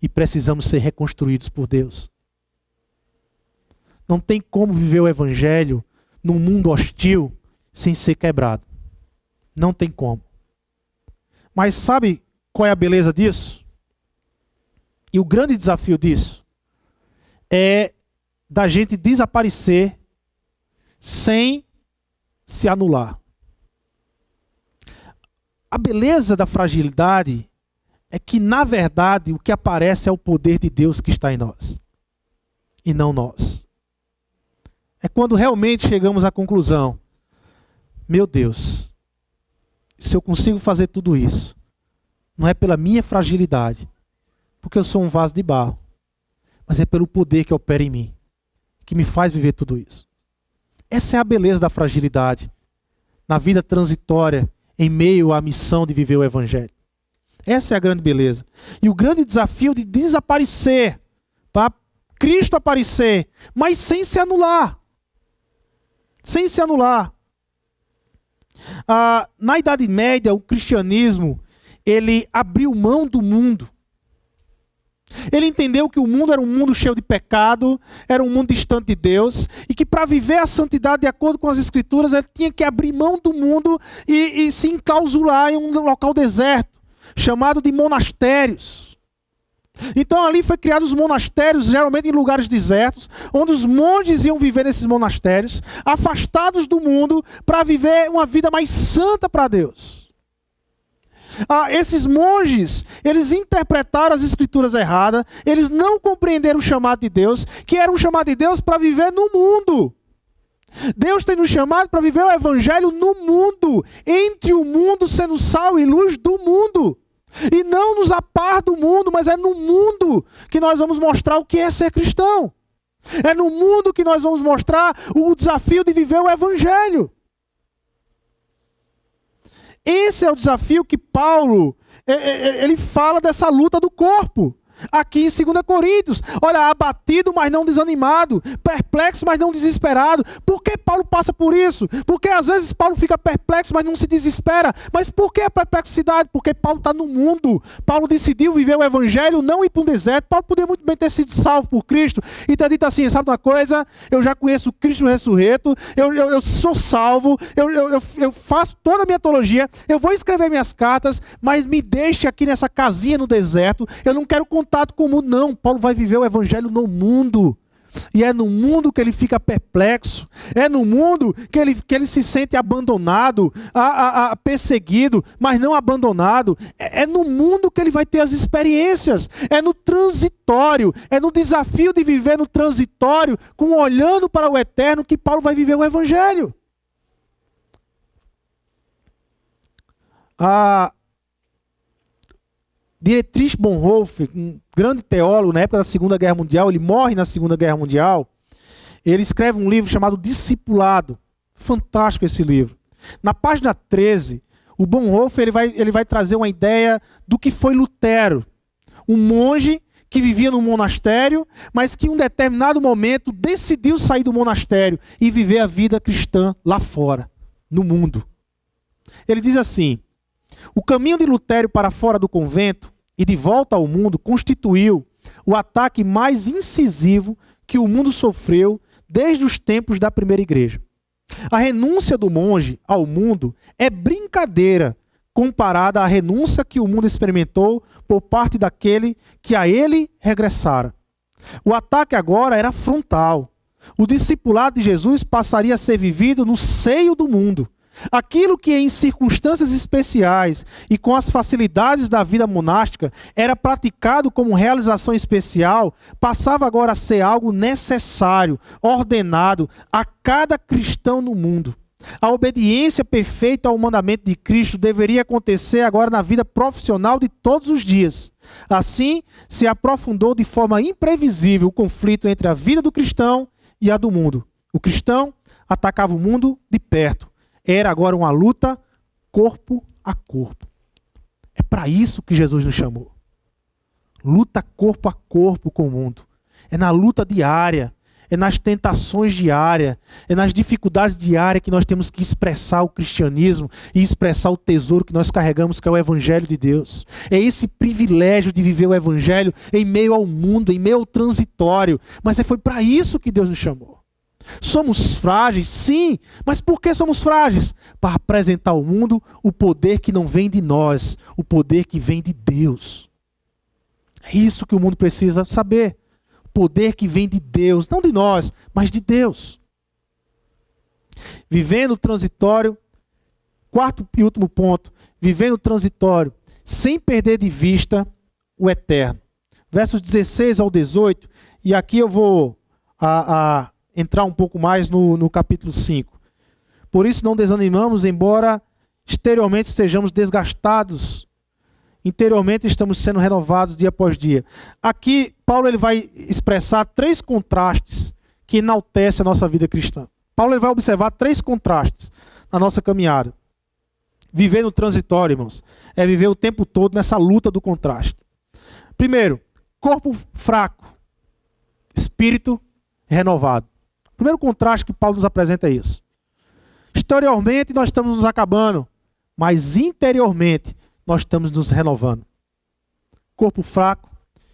e precisamos ser reconstruídos por Deus. Não tem como viver o evangelho num mundo hostil sem ser quebrado. Não tem como. Mas sabe qual é a beleza disso? E o grande desafio disso é da gente desaparecer sem se anular. A beleza da fragilidade é que, na verdade, o que aparece é o poder de Deus que está em nós, e não nós. É quando realmente chegamos à conclusão: meu Deus, se eu consigo fazer tudo isso, não é pela minha fragilidade, porque eu sou um vaso de barro, mas é pelo poder que opera em mim, que me faz viver tudo isso. Essa é a beleza da fragilidade, na vida transitória, em meio à missão de viver o evangelho. Essa é a grande beleza. E o grande desafio de desaparecer para Cristo aparecer, mas sem se anular. Sem se anular. Na Idade Média, o cristianismo, ele abriu mão do mundo. Ele entendeu que o mundo era um mundo cheio de pecado, era um mundo distante de Deus, e que para viver a santidade de acordo com as Escrituras, ele tinha que abrir mão do mundo e se enclausurar em um local deserto, chamado de monastérios. Então ali foi criados os monastérios, geralmente em lugares desertos, onde os monges iam viver nesses monastérios, afastados do mundo, para viver uma vida mais santa para Deus. Esses monges, eles interpretaram as Escrituras erradas, eles não compreenderam o chamado de Deus, que era um chamado de Deus para viver no mundo. Deus tem nos chamado para viver o Evangelho no mundo, entre o mundo, sendo sal e luz do mundo. E não nos apar do mundo, mas é no mundo que nós vamos mostrar o que é ser cristão. É no mundo que nós vamos mostrar o desafio de viver o Evangelho. Esse é o desafio que Paulo, ele fala dessa luta do corpo. Aqui em 2 Coríntios, olha, abatido, mas não desanimado, perplexo, mas não desesperado. Por que Paulo passa por isso? Porque às vezes Paulo fica perplexo, mas não se desespera. Mas por que a perplexidade? Porque Paulo está no mundo. Paulo decidiu viver o Evangelho, não ir para um deserto. Paulo poderia muito bem ter sido salvo por Cristo e ter dito assim, sabe uma coisa? Eu já conheço Cristo ressurreto, eu sou salvo, eu faço toda a minha teologia, eu vou escrever minhas cartas, mas me deixe aqui nessa casinha no deserto, eu não quero contato com o mundo, não. Paulo vai viver o Evangelho no mundo. E é no mundo que ele fica perplexo. É no mundo que ele se sente abandonado, perseguido, mas não abandonado. É no mundo que ele vai ter as experiências. É no transitório. É no desafio de viver no transitório, olhando para o eterno, que Paulo vai viver o Evangelho. Dietrich Bonhoeffer, um grande teólogo na época da Segunda Guerra Mundial, ele morre na Segunda Guerra Mundial, ele escreve um livro chamado Discipulado. Fantástico esse livro. Na página 13, o Bonhoeffer ele vai trazer uma ideia do que foi Lutero. Um monge que vivia num monastério, mas que em um determinado momento decidiu sair do monastério e viver a vida cristã lá fora, no mundo. Ele diz assim: o caminho de Lutero para fora do convento e de volta ao mundo constituiu o ataque mais incisivo que o mundo sofreu desde os tempos da primeira igreja. A renúncia do monge ao mundo é brincadeira comparada à renúncia que o mundo experimentou por parte daquele que a ele regressara. O ataque agora era frontal. O discipulado de Jesus passaria a ser vivido no seio do mundo. Aquilo que em circunstâncias especiais e com as facilidades da vida monástica era praticado como realização especial, passava agora a ser algo necessário, ordenado a cada cristão no mundo. A obediência perfeita ao mandamento de Cristo deveria acontecer agora na vida profissional de todos os dias. Assim, se aprofundou de forma imprevisível o conflito entre a vida do cristão e a do mundo. O cristão atacava o mundo de perto. Era agora uma luta corpo a corpo. É para isso que Jesus nos chamou. Luta corpo a corpo com o mundo. É na luta diária, é nas tentações diárias, é nas dificuldades diárias que nós temos que expressar o cristianismo e expressar o tesouro que nós carregamos, que é o Evangelho de Deus. É esse privilégio de viver o Evangelho em meio ao mundo, em meio ao transitório. Mas foi para isso que Deus nos chamou. Somos frágeis, sim, mas por que somos frágeis? Para apresentar ao mundo o poder que não vem de nós, o poder que vem de Deus. É isso que o mundo precisa saber. O poder que vem de Deus, não de nós, mas de Deus. Vivendo o transitório, quarto e último ponto, vivendo o transitório, sem perder de vista o eterno. Versos 16 ao 18, e aqui eu vou entrar um pouco mais no capítulo 5. Por isso não desanimamos, embora exteriormente estejamos desgastados, interiormente estamos sendo renovados dia após dia. Aqui, Paulo ele vai expressar 3 contrastes que enaltecem a nossa vida cristã. Paulo ele vai observar 3 contrastes na nossa caminhada. Viver no transitório, irmãos, é viver o tempo todo nessa luta do contraste. Primeiro, corpo fraco, espírito renovado. O primeiro contraste que Paulo nos apresenta é isso. Exteriormente nós estamos nos acabando, mas interiormente nós estamos nos renovando. Corpo fraco,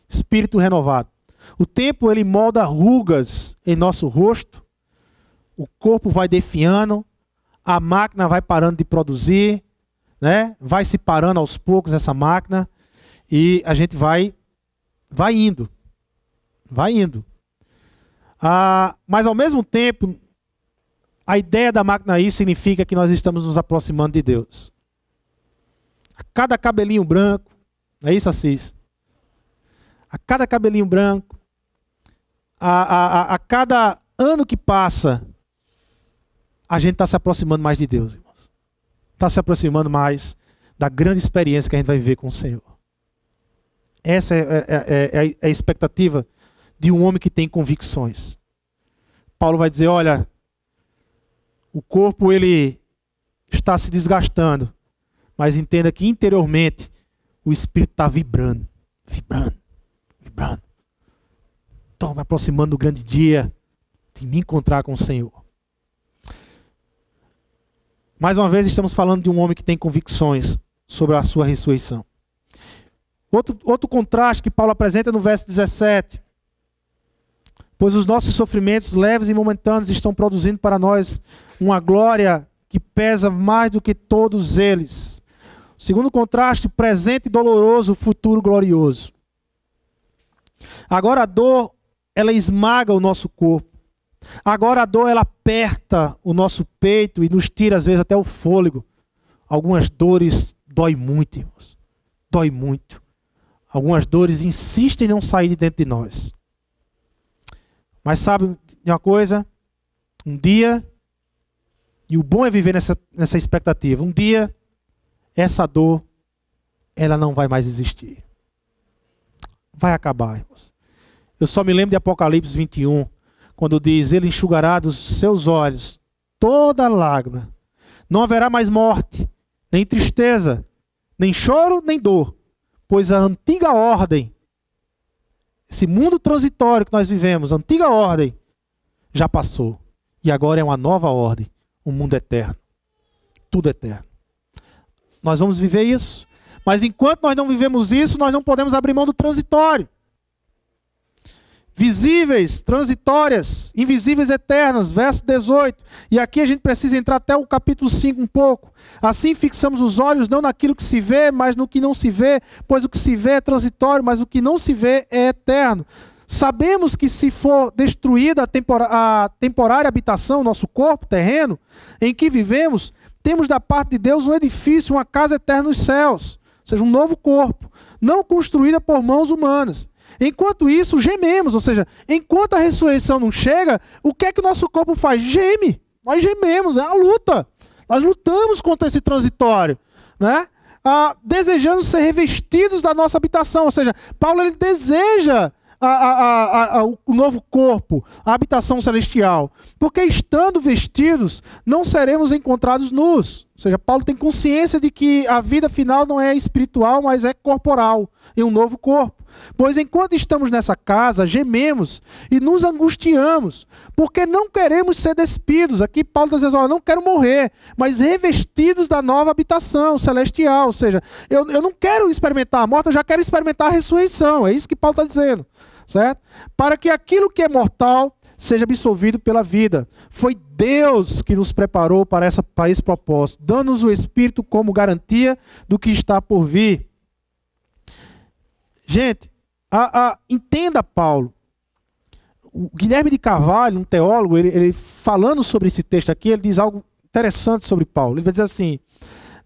espírito renovado. O tempo ele molda rugas em nosso rosto, o corpo vai definhando, a máquina vai parando de produzir, né? Vai se parando aos poucos essa máquina e a gente vai indo. Mas ao mesmo tempo, a ideia da máquina aí significa que nós estamos nos aproximando de Deus. A cada cabelinho branco, não é isso, Assis? A cada cabelinho branco, a cada ano que passa, a gente está se aproximando mais de Deus, irmãos. Está se aproximando mais da grande experiência que a gente vai viver com o Senhor. Essa é a expectativa de um homem que tem convicções. Paulo vai dizer, olha, o corpo ele está se desgastando, mas entenda que interiormente o espírito está vibrando. Estou me aproximando do grande dia de me encontrar com o Senhor. Mais uma vez estamos falando de um homem que tem convicções sobre a sua ressurreição. Outro contraste que Paulo apresenta no verso 17. Pois os nossos sofrimentos leves e momentâneos estão produzindo para nós uma glória que pesa mais do que todos eles. Segundo contraste, presente doloroso, futuro glorioso. Agora a dor, ela esmaga o nosso corpo. Agora a dor, ela aperta o nosso peito e nos tira às vezes até o fôlego. Algumas dores dói muito, irmãos. Dói muito. Algumas dores insistem em não sair de dentro de nós. Mas sabe de uma coisa? Um dia, e o bom é viver nessa expectativa, um dia, essa dor, ela não vai mais existir. Vai acabar, irmãos. Eu só me lembro de Apocalipse 21, quando diz, ele enxugará dos seus olhos toda lágrima. Não haverá mais morte, nem tristeza, nem choro, nem dor. Pois a antiga ordem, esse mundo transitório que nós vivemos, a antiga ordem, já passou. E agora é uma nova ordem, um mundo eterno. Tudo eterno. Nós vamos viver isso. Mas enquanto nós não vivemos isso, nós não podemos abrir mão do transitório. Visíveis, transitórias, invisíveis, eternas, verso 18. E aqui a gente precisa entrar até o capítulo 5 um pouco. Assim fixamos os olhos não naquilo que se vê, mas no que não se vê, pois o que se vê é transitório, mas o que não se vê é eterno. Sabemos que se for destruída a temporária habitação, nosso corpo terreno, em que vivemos, temos da parte de Deus um edifício, uma casa eterna nos céus, ou seja, um novo corpo, não construída por mãos humanas. Enquanto isso, gememos, ou seja, enquanto a ressurreição não chega, o que é que o nosso corpo faz? Geme. Nós gememos, é a luta. Nós lutamos contra esse transitório, né? Desejando ser revestidos da nossa habitação, ou seja, Paulo ele deseja o novo corpo, a habitação celestial, porque estando vestidos, não seremos encontrados nus. Ou seja, Paulo tem consciência de que a vida final não é espiritual, mas é corporal, em um novo corpo. Pois enquanto estamos nessa casa, gememos e nos angustiamos, porque não queremos ser despidos. Aqui Paulo está dizendo, não quero morrer, mas revestidos da nova habitação celestial. Ou seja, eu não quero experimentar a morte, eu já quero experimentar a ressurreição. É isso que Paulo está dizendo, certo? Para que aquilo que é mortal seja absorvido pela vida. Foi Deus que nos preparou para esse propósito, dando-nos o Espírito como garantia do que está por vir. Gente, entenda Paulo. O Guilherme de Carvalho, um teólogo, ele falando sobre esse texto aqui, ele diz algo interessante sobre Paulo. Ele vai dizer assim,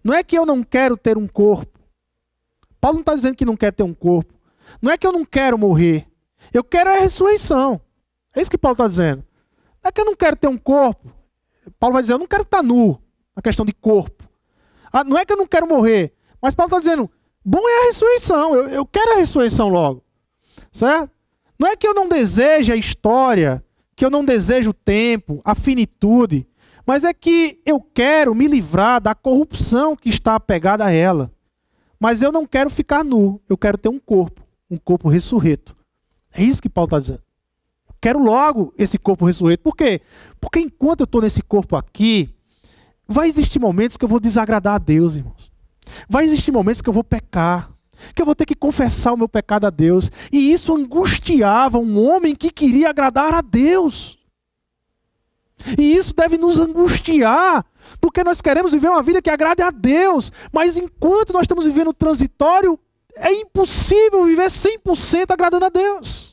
não é que eu não quero ter um corpo. Paulo não está dizendo que não quer ter um corpo. Não é que eu não quero morrer. Eu quero a ressurreição. É isso que Paulo está dizendo. Não é que eu não quero ter um corpo. Paulo vai dizer, eu não quero estar nu. A questão de corpo. Não é que eu não quero morrer. Mas Paulo está dizendo, bom é a ressurreição. Eu quero a ressurreição logo. Certo? Não é que eu não deseje a história, que eu não desejo o tempo, a finitude. Mas é que eu quero me livrar da corrupção que está apegada a ela. Mas eu não quero ficar nu. Eu quero ter um corpo ressurreto. É isso que Paulo está dizendo. Eu Quero logo esse corpo ressurreto. Por quê? Porque enquanto eu estou nesse corpo aqui, vai existir momentos que eu vou desagradar a Deus, irmãos. Vai existir momentos que eu vou pecar, que eu vou ter que confessar o meu pecado a Deus. E isso angustiava um homem que queria agradar a Deus. E isso deve nos angustiar, porque nós queremos viver uma vida que agrade a Deus. Mas enquanto nós estamos vivendo transitório, é impossível viver 100% agradando a Deus.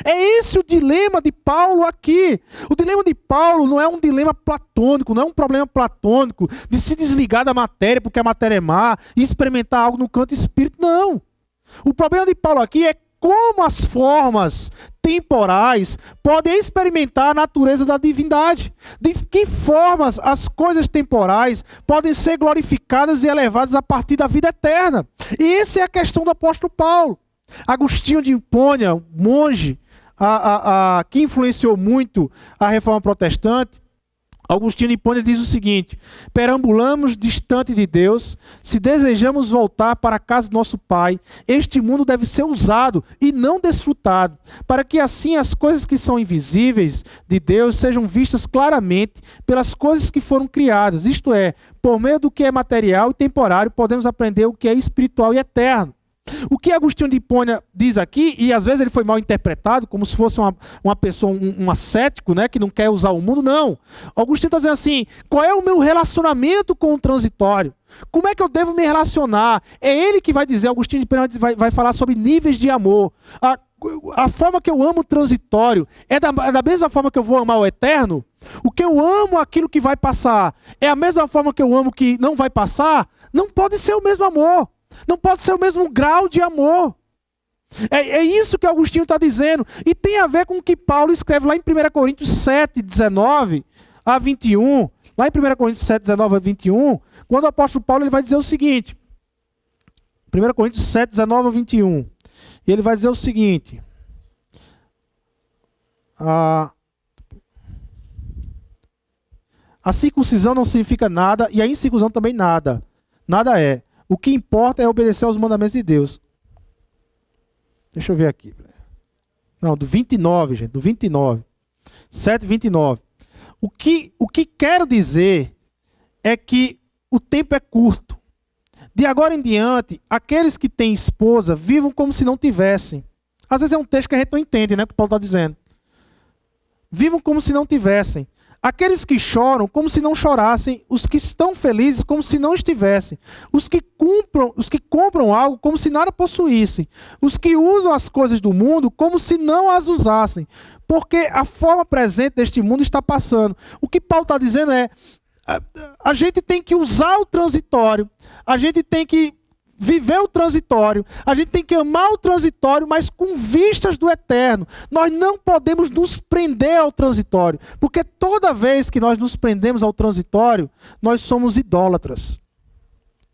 É esse o dilema de Paulo aqui. O dilema de Paulo não é um dilema platônico, não é um problema platônico de se desligar da matéria porque a matéria é má e experimentar algo no canto espírito, não. O problema de Paulo aqui é como as formas temporais podem experimentar a natureza da divindade. De que formas as coisas temporais podem ser glorificadas e elevadas a partir da vida eterna. E essa é a questão do apóstolo Paulo. Agostinho de Hipônia, monge, que influenciou muito a reforma protestante, Agostinho de Hipônia diz o seguinte: perambulamos distante de Deus, se desejamos voltar para a casa de nosso Pai, este mundo deve ser usado e não desfrutado, para que assim as coisas que são invisíveis de Deus sejam vistas claramente pelas coisas que foram criadas, isto é, por meio do que é material e temporário, podemos aprender o que é espiritual e eterno. O que Agostinho de Hipônia diz aqui, e às vezes ele foi mal interpretado, como se fosse uma pessoa, um ascético, né, que não quer usar o mundo, não. Agostinho está dizendo assim: qual é o meu relacionamento com o transitório? Como é que eu devo me relacionar? É ele que vai dizer, Agostinho de Hipônia vai falar sobre níveis de amor. A forma que eu amo o transitório é da mesma forma que eu vou amar o eterno? O que eu amo, aquilo que vai passar, é a mesma forma que eu amo o que não vai passar? Não pode ser o mesmo amor. Não pode ser o mesmo grau de amor. É isso que Agostinho está dizendo. E tem a ver com o que Paulo escreve lá em 1 Coríntios 7, 19 a 21. Lá em 1 Coríntios 7, 19 a 21, quando o apóstolo Paulo ele vai dizer o seguinte. 1 Coríntios 7, 19 a 21. E ele vai dizer o seguinte. A circuncisão não significa nada e a incircuncisão também nada. Nada é. O que importa é obedecer aos mandamentos de Deus. Deixa eu ver aqui. Não, do 29, gente. Do 29. 7, 29. O que quero dizer é que o tempo é curto. De agora em diante, aqueles que têm esposa vivam como se não tivessem. Às vezes é um texto que a gente não entende, né? O que Paulo está dizendo. Vivam como se não tivessem. Aqueles que choram, como se não chorassem. Os que estão felizes, como se não estivessem. Os que compram algo, como se nada possuíssem. Os que usam as coisas do mundo, como se não as usassem. Porque a forma presente deste mundo está passando. O que Paulo está dizendo é, a gente tem que usar o transitório. A gente tem que viver o transitório, a gente tem que amar o transitório, mas com vistas do eterno. Nós não podemos nos prender ao transitório, porque toda vez que nós nos prendemos ao transitório, nós somos idólatras.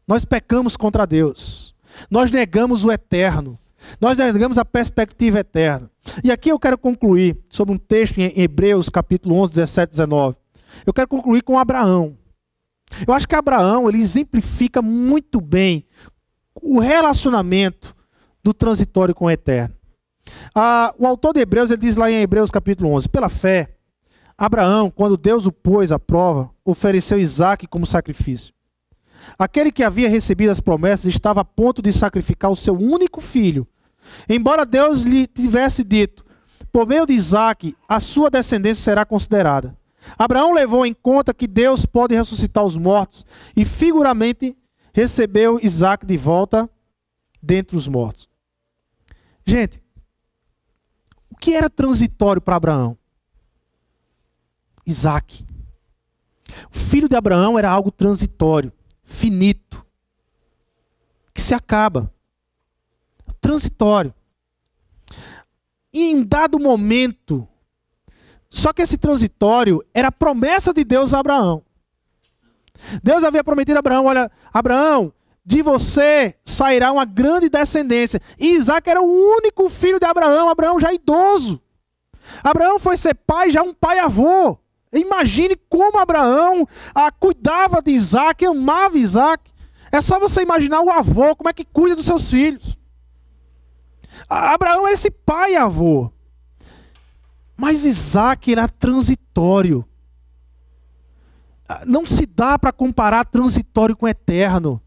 Nós pecamos contra Deus. Nós negamos o eterno. Nós negamos a perspectiva eterna. E aqui eu quero concluir sobre um texto em Hebreus, capítulo 11, 17, 19. Eu quero concluir com Abraão. Eu acho que Abraão, ele exemplifica muito bem o relacionamento do transitório com o eterno. O autor de Hebreus, ele diz lá em Hebreus capítulo 11, pela fé, Abraão, quando Deus o pôs à prova, ofereceu Isaque como sacrifício. Aquele que havia recebido as promessas estava a ponto de sacrificar o seu único filho. Embora Deus lhe tivesse dito, por meio de Isaque, a sua descendência será considerada. Abraão levou em conta que Deus pode ressuscitar os mortos e figuramente recebeu Isaque de volta dentre os mortos. Gente, o que era transitório para Abraão? Isaque. O filho de Abraão era algo transitório, finito, que se acaba. Transitório. E em dado momento, só que esse transitório era a promessa de Deus a Abraão. Deus havia prometido a Abraão, olha, Abraão, de você sairá uma grande descendência. E Isaque era o único filho de Abraão, Abraão já idoso. Abraão foi ser pai, já um pai-avô. Imagine como Abraão cuidava de Isaque, amava Isaque. É só você imaginar o avô, como é que cuida dos seus filhos. Abraão é esse pai-avô. Mas Isaac era transitório. Não se dá para comparar transitório com eterno.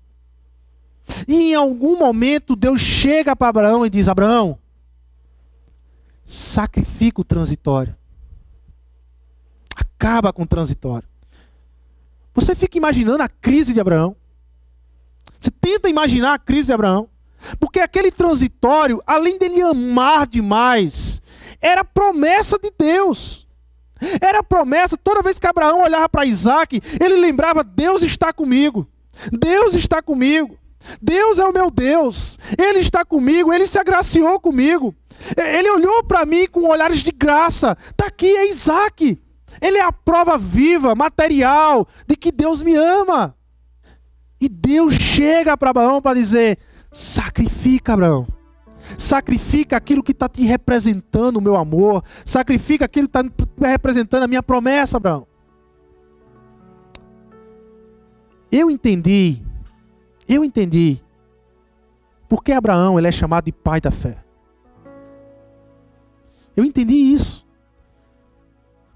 E em algum momento Deus chega para Abraão e diz: Abraão, sacrifica o transitório. Acaba com o transitório. Você fica imaginando a crise de Abraão. Você tenta imaginar a crise de Abraão. Porque aquele transitório, além dele amar demais, era promessa de Deus. Era promessa. Toda vez que Abraão olhava para Isaac, ele lembrava: Deus está comigo. Deus está comigo. Deus é o meu Deus. Ele está comigo. Ele se agraciou comigo. Ele olhou para mim com olhares de graça. Está aqui, é Isaac. Ele é a prova viva, material, de que Deus me ama. E Deus chega para Abraão para dizer: sacrifica, Abraão. Sacrifica aquilo que está te representando o meu amor. Sacrifica aquilo que está representando a minha promessa, Abraão. Eu entendi porque Abraão ele é chamado de pai da fé. Eu entendi isso.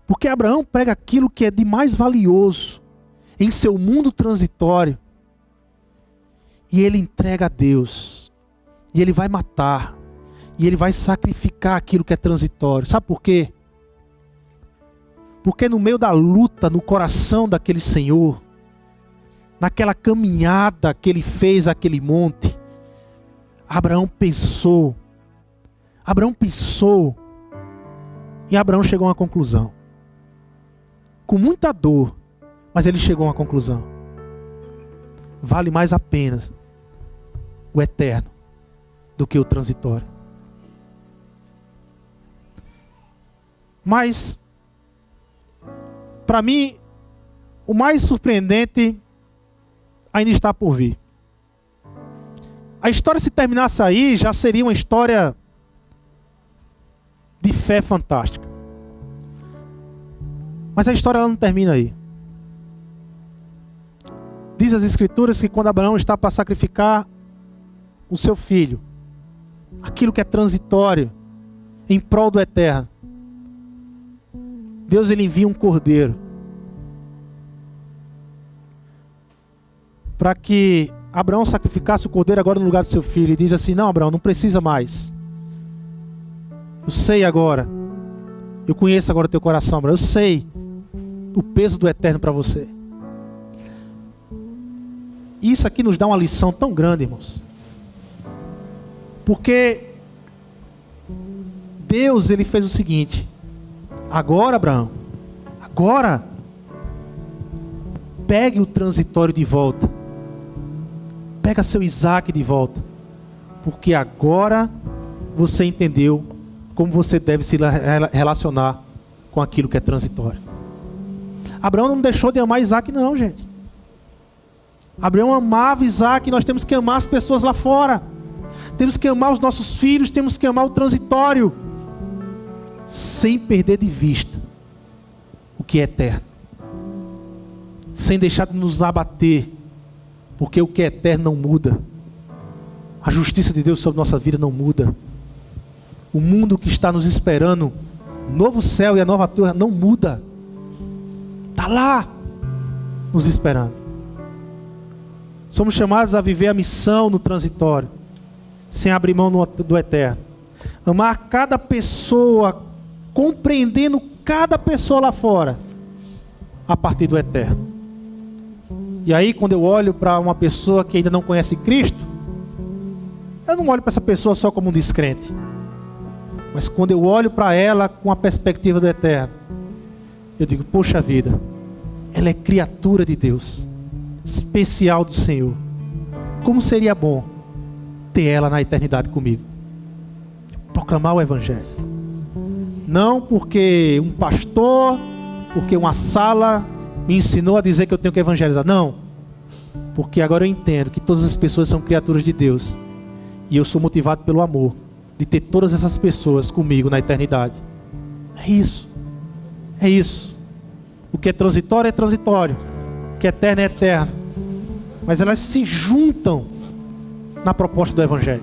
Porque Abraão prega aquilo que é de mais valioso em seu mundo transitório. E ele entrega a Deus. E ele vai matar. E ele vai sacrificar aquilo que é transitório. Sabe por quê? Porque no meio da luta, no coração daquele Senhor, naquela caminhada que ele fez àquele monte, Abraão pensou. E Abraão chegou a uma conclusão. Com muita dor, mas ele chegou a uma conclusão. Vale mais a pena o eterno do que o transitório. Mas, para mim, o mais surpreendente ainda está por vir. A história, se terminasse aí, já seria uma história de fé fantástica. Mas a história ela não termina aí. Diz as Escrituras que quando Abraão está para sacrificar o seu filho, aquilo que é transitório, em prol do eterno, Deus ele envia um cordeiro para que Abraão sacrificasse o cordeiro agora no lugar do seu filho. E diz assim: não, Abraão, não precisa mais. Eu sei agora. Eu conheço agora o teu coração, Abraão. Eu sei o peso do eterno para você. Isso aqui nos dá uma lição tão grande, irmãos. Porque Deus ele fez o seguinte: agora, Abraão, agora pegue o transitório de volta. Pega seu Isaac de volta. Porque agora você entendeu como você deve se relacionar com aquilo que é transitório. Abraão não deixou de amar Isaac não, gente. Abraão amava Isaac e nós temos que amar as pessoas lá fora. Temos que amar os nossos filhos, temos que amar o transitório. Sem perder de vista o que é eterno. Sem deixar de nos abater. Porque o que é eterno não muda. A justiça de Deus sobre nossa vida não muda. O mundo que está nos esperando, o novo céu e a nova terra, não muda. Está lá, nos esperando. Somos chamados a viver a missão no transitório, sem abrir mão do eterno. Amar cada pessoa, compreendendo cada pessoa lá fora, a partir do eterno. E aí, quando eu olho para uma pessoa que ainda não conhece Cristo, eu não olho para essa pessoa só como um descrente. Mas quando eu olho para ela com a perspectiva do eterno, eu digo: poxa vida, ela é criatura de Deus, especial do Senhor. Como seria bom ter ela na eternidade comigo. Proclamar o Evangelho. Não porque um pastor, porque uma sala me ensinou a dizer que eu tenho que evangelizar. Não. Porque agora eu entendo que todas as pessoas são criaturas de Deus. E eu sou motivado pelo amor de ter todas essas pessoas comigo na eternidade. É isso. É isso. O que é transitório é transitório. O que é eterno é eterno. Mas elas se juntam na proposta do Evangelho.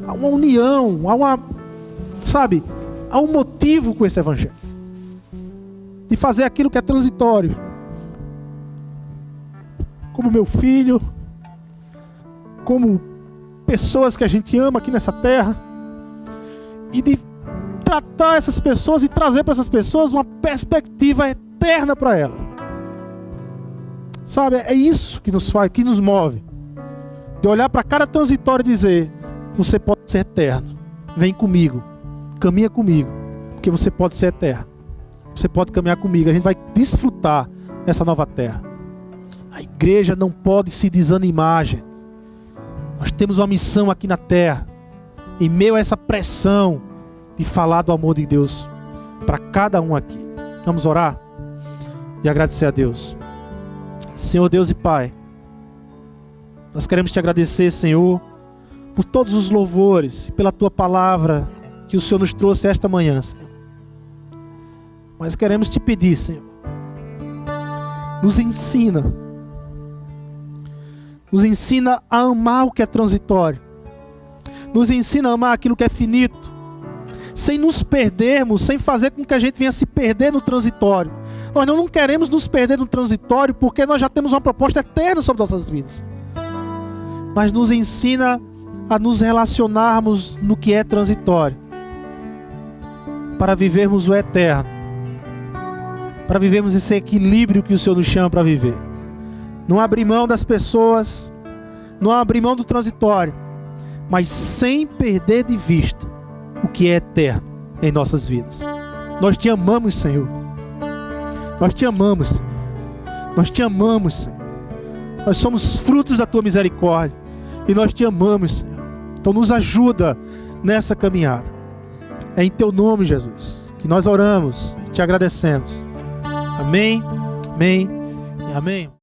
Há uma união, há uma, sabe, há um motivo com esse evangelho. De fazer aquilo que é transitório. Como meu filho, como pessoas que a gente ama aqui nessa terra. E de tratar essas pessoas e trazer para essas pessoas uma perspectiva eterna para elas. Sabe, é isso que nos faz, que nos move. De olhar para cada transitório e dizer: você pode ser eterno. Vem comigo. Caminha comigo. Porque você pode ser eterno. Você pode caminhar comigo. A gente vai desfrutar dessa nova terra. A igreja não pode se desanimar, gente. Nós temos uma missão aqui na terra. Em meio a essa pressão de falar do amor de Deus para cada um aqui. Vamos orar e agradecer a Deus. Senhor Deus e Pai, nós queremos te agradecer, Senhor, por todos os louvores e pela tua palavra que o Senhor nos trouxe esta manhã, Senhor. Mas queremos te pedir, Senhor, nos ensina a amar o que é transitório, nos ensina a amar aquilo que é finito, sem nos perdermos, sem fazer com que a gente venha se perder no transitório. Nós não queremos nos perder no transitório, porque nós já temos uma proposta eterna sobre nossas vidas. Mas nos ensina a nos relacionarmos no que é transitório, para vivermos o eterno, para vivermos esse equilíbrio que o Senhor nos chama para viver. Não abrir mão das pessoas, não abrir mão do transitório, mas sem perder de vista o que é eterno em nossas vidas. Nós te amamos, Senhor. Nós te amamos, Senhor. Nós te amamos, Senhor. Nós somos frutos da tua misericórdia e nós te amamos, Senhor. Então nos ajuda nessa caminhada. É em teu nome, Jesus, que nós oramos e te agradecemos. Amém, amém e amém.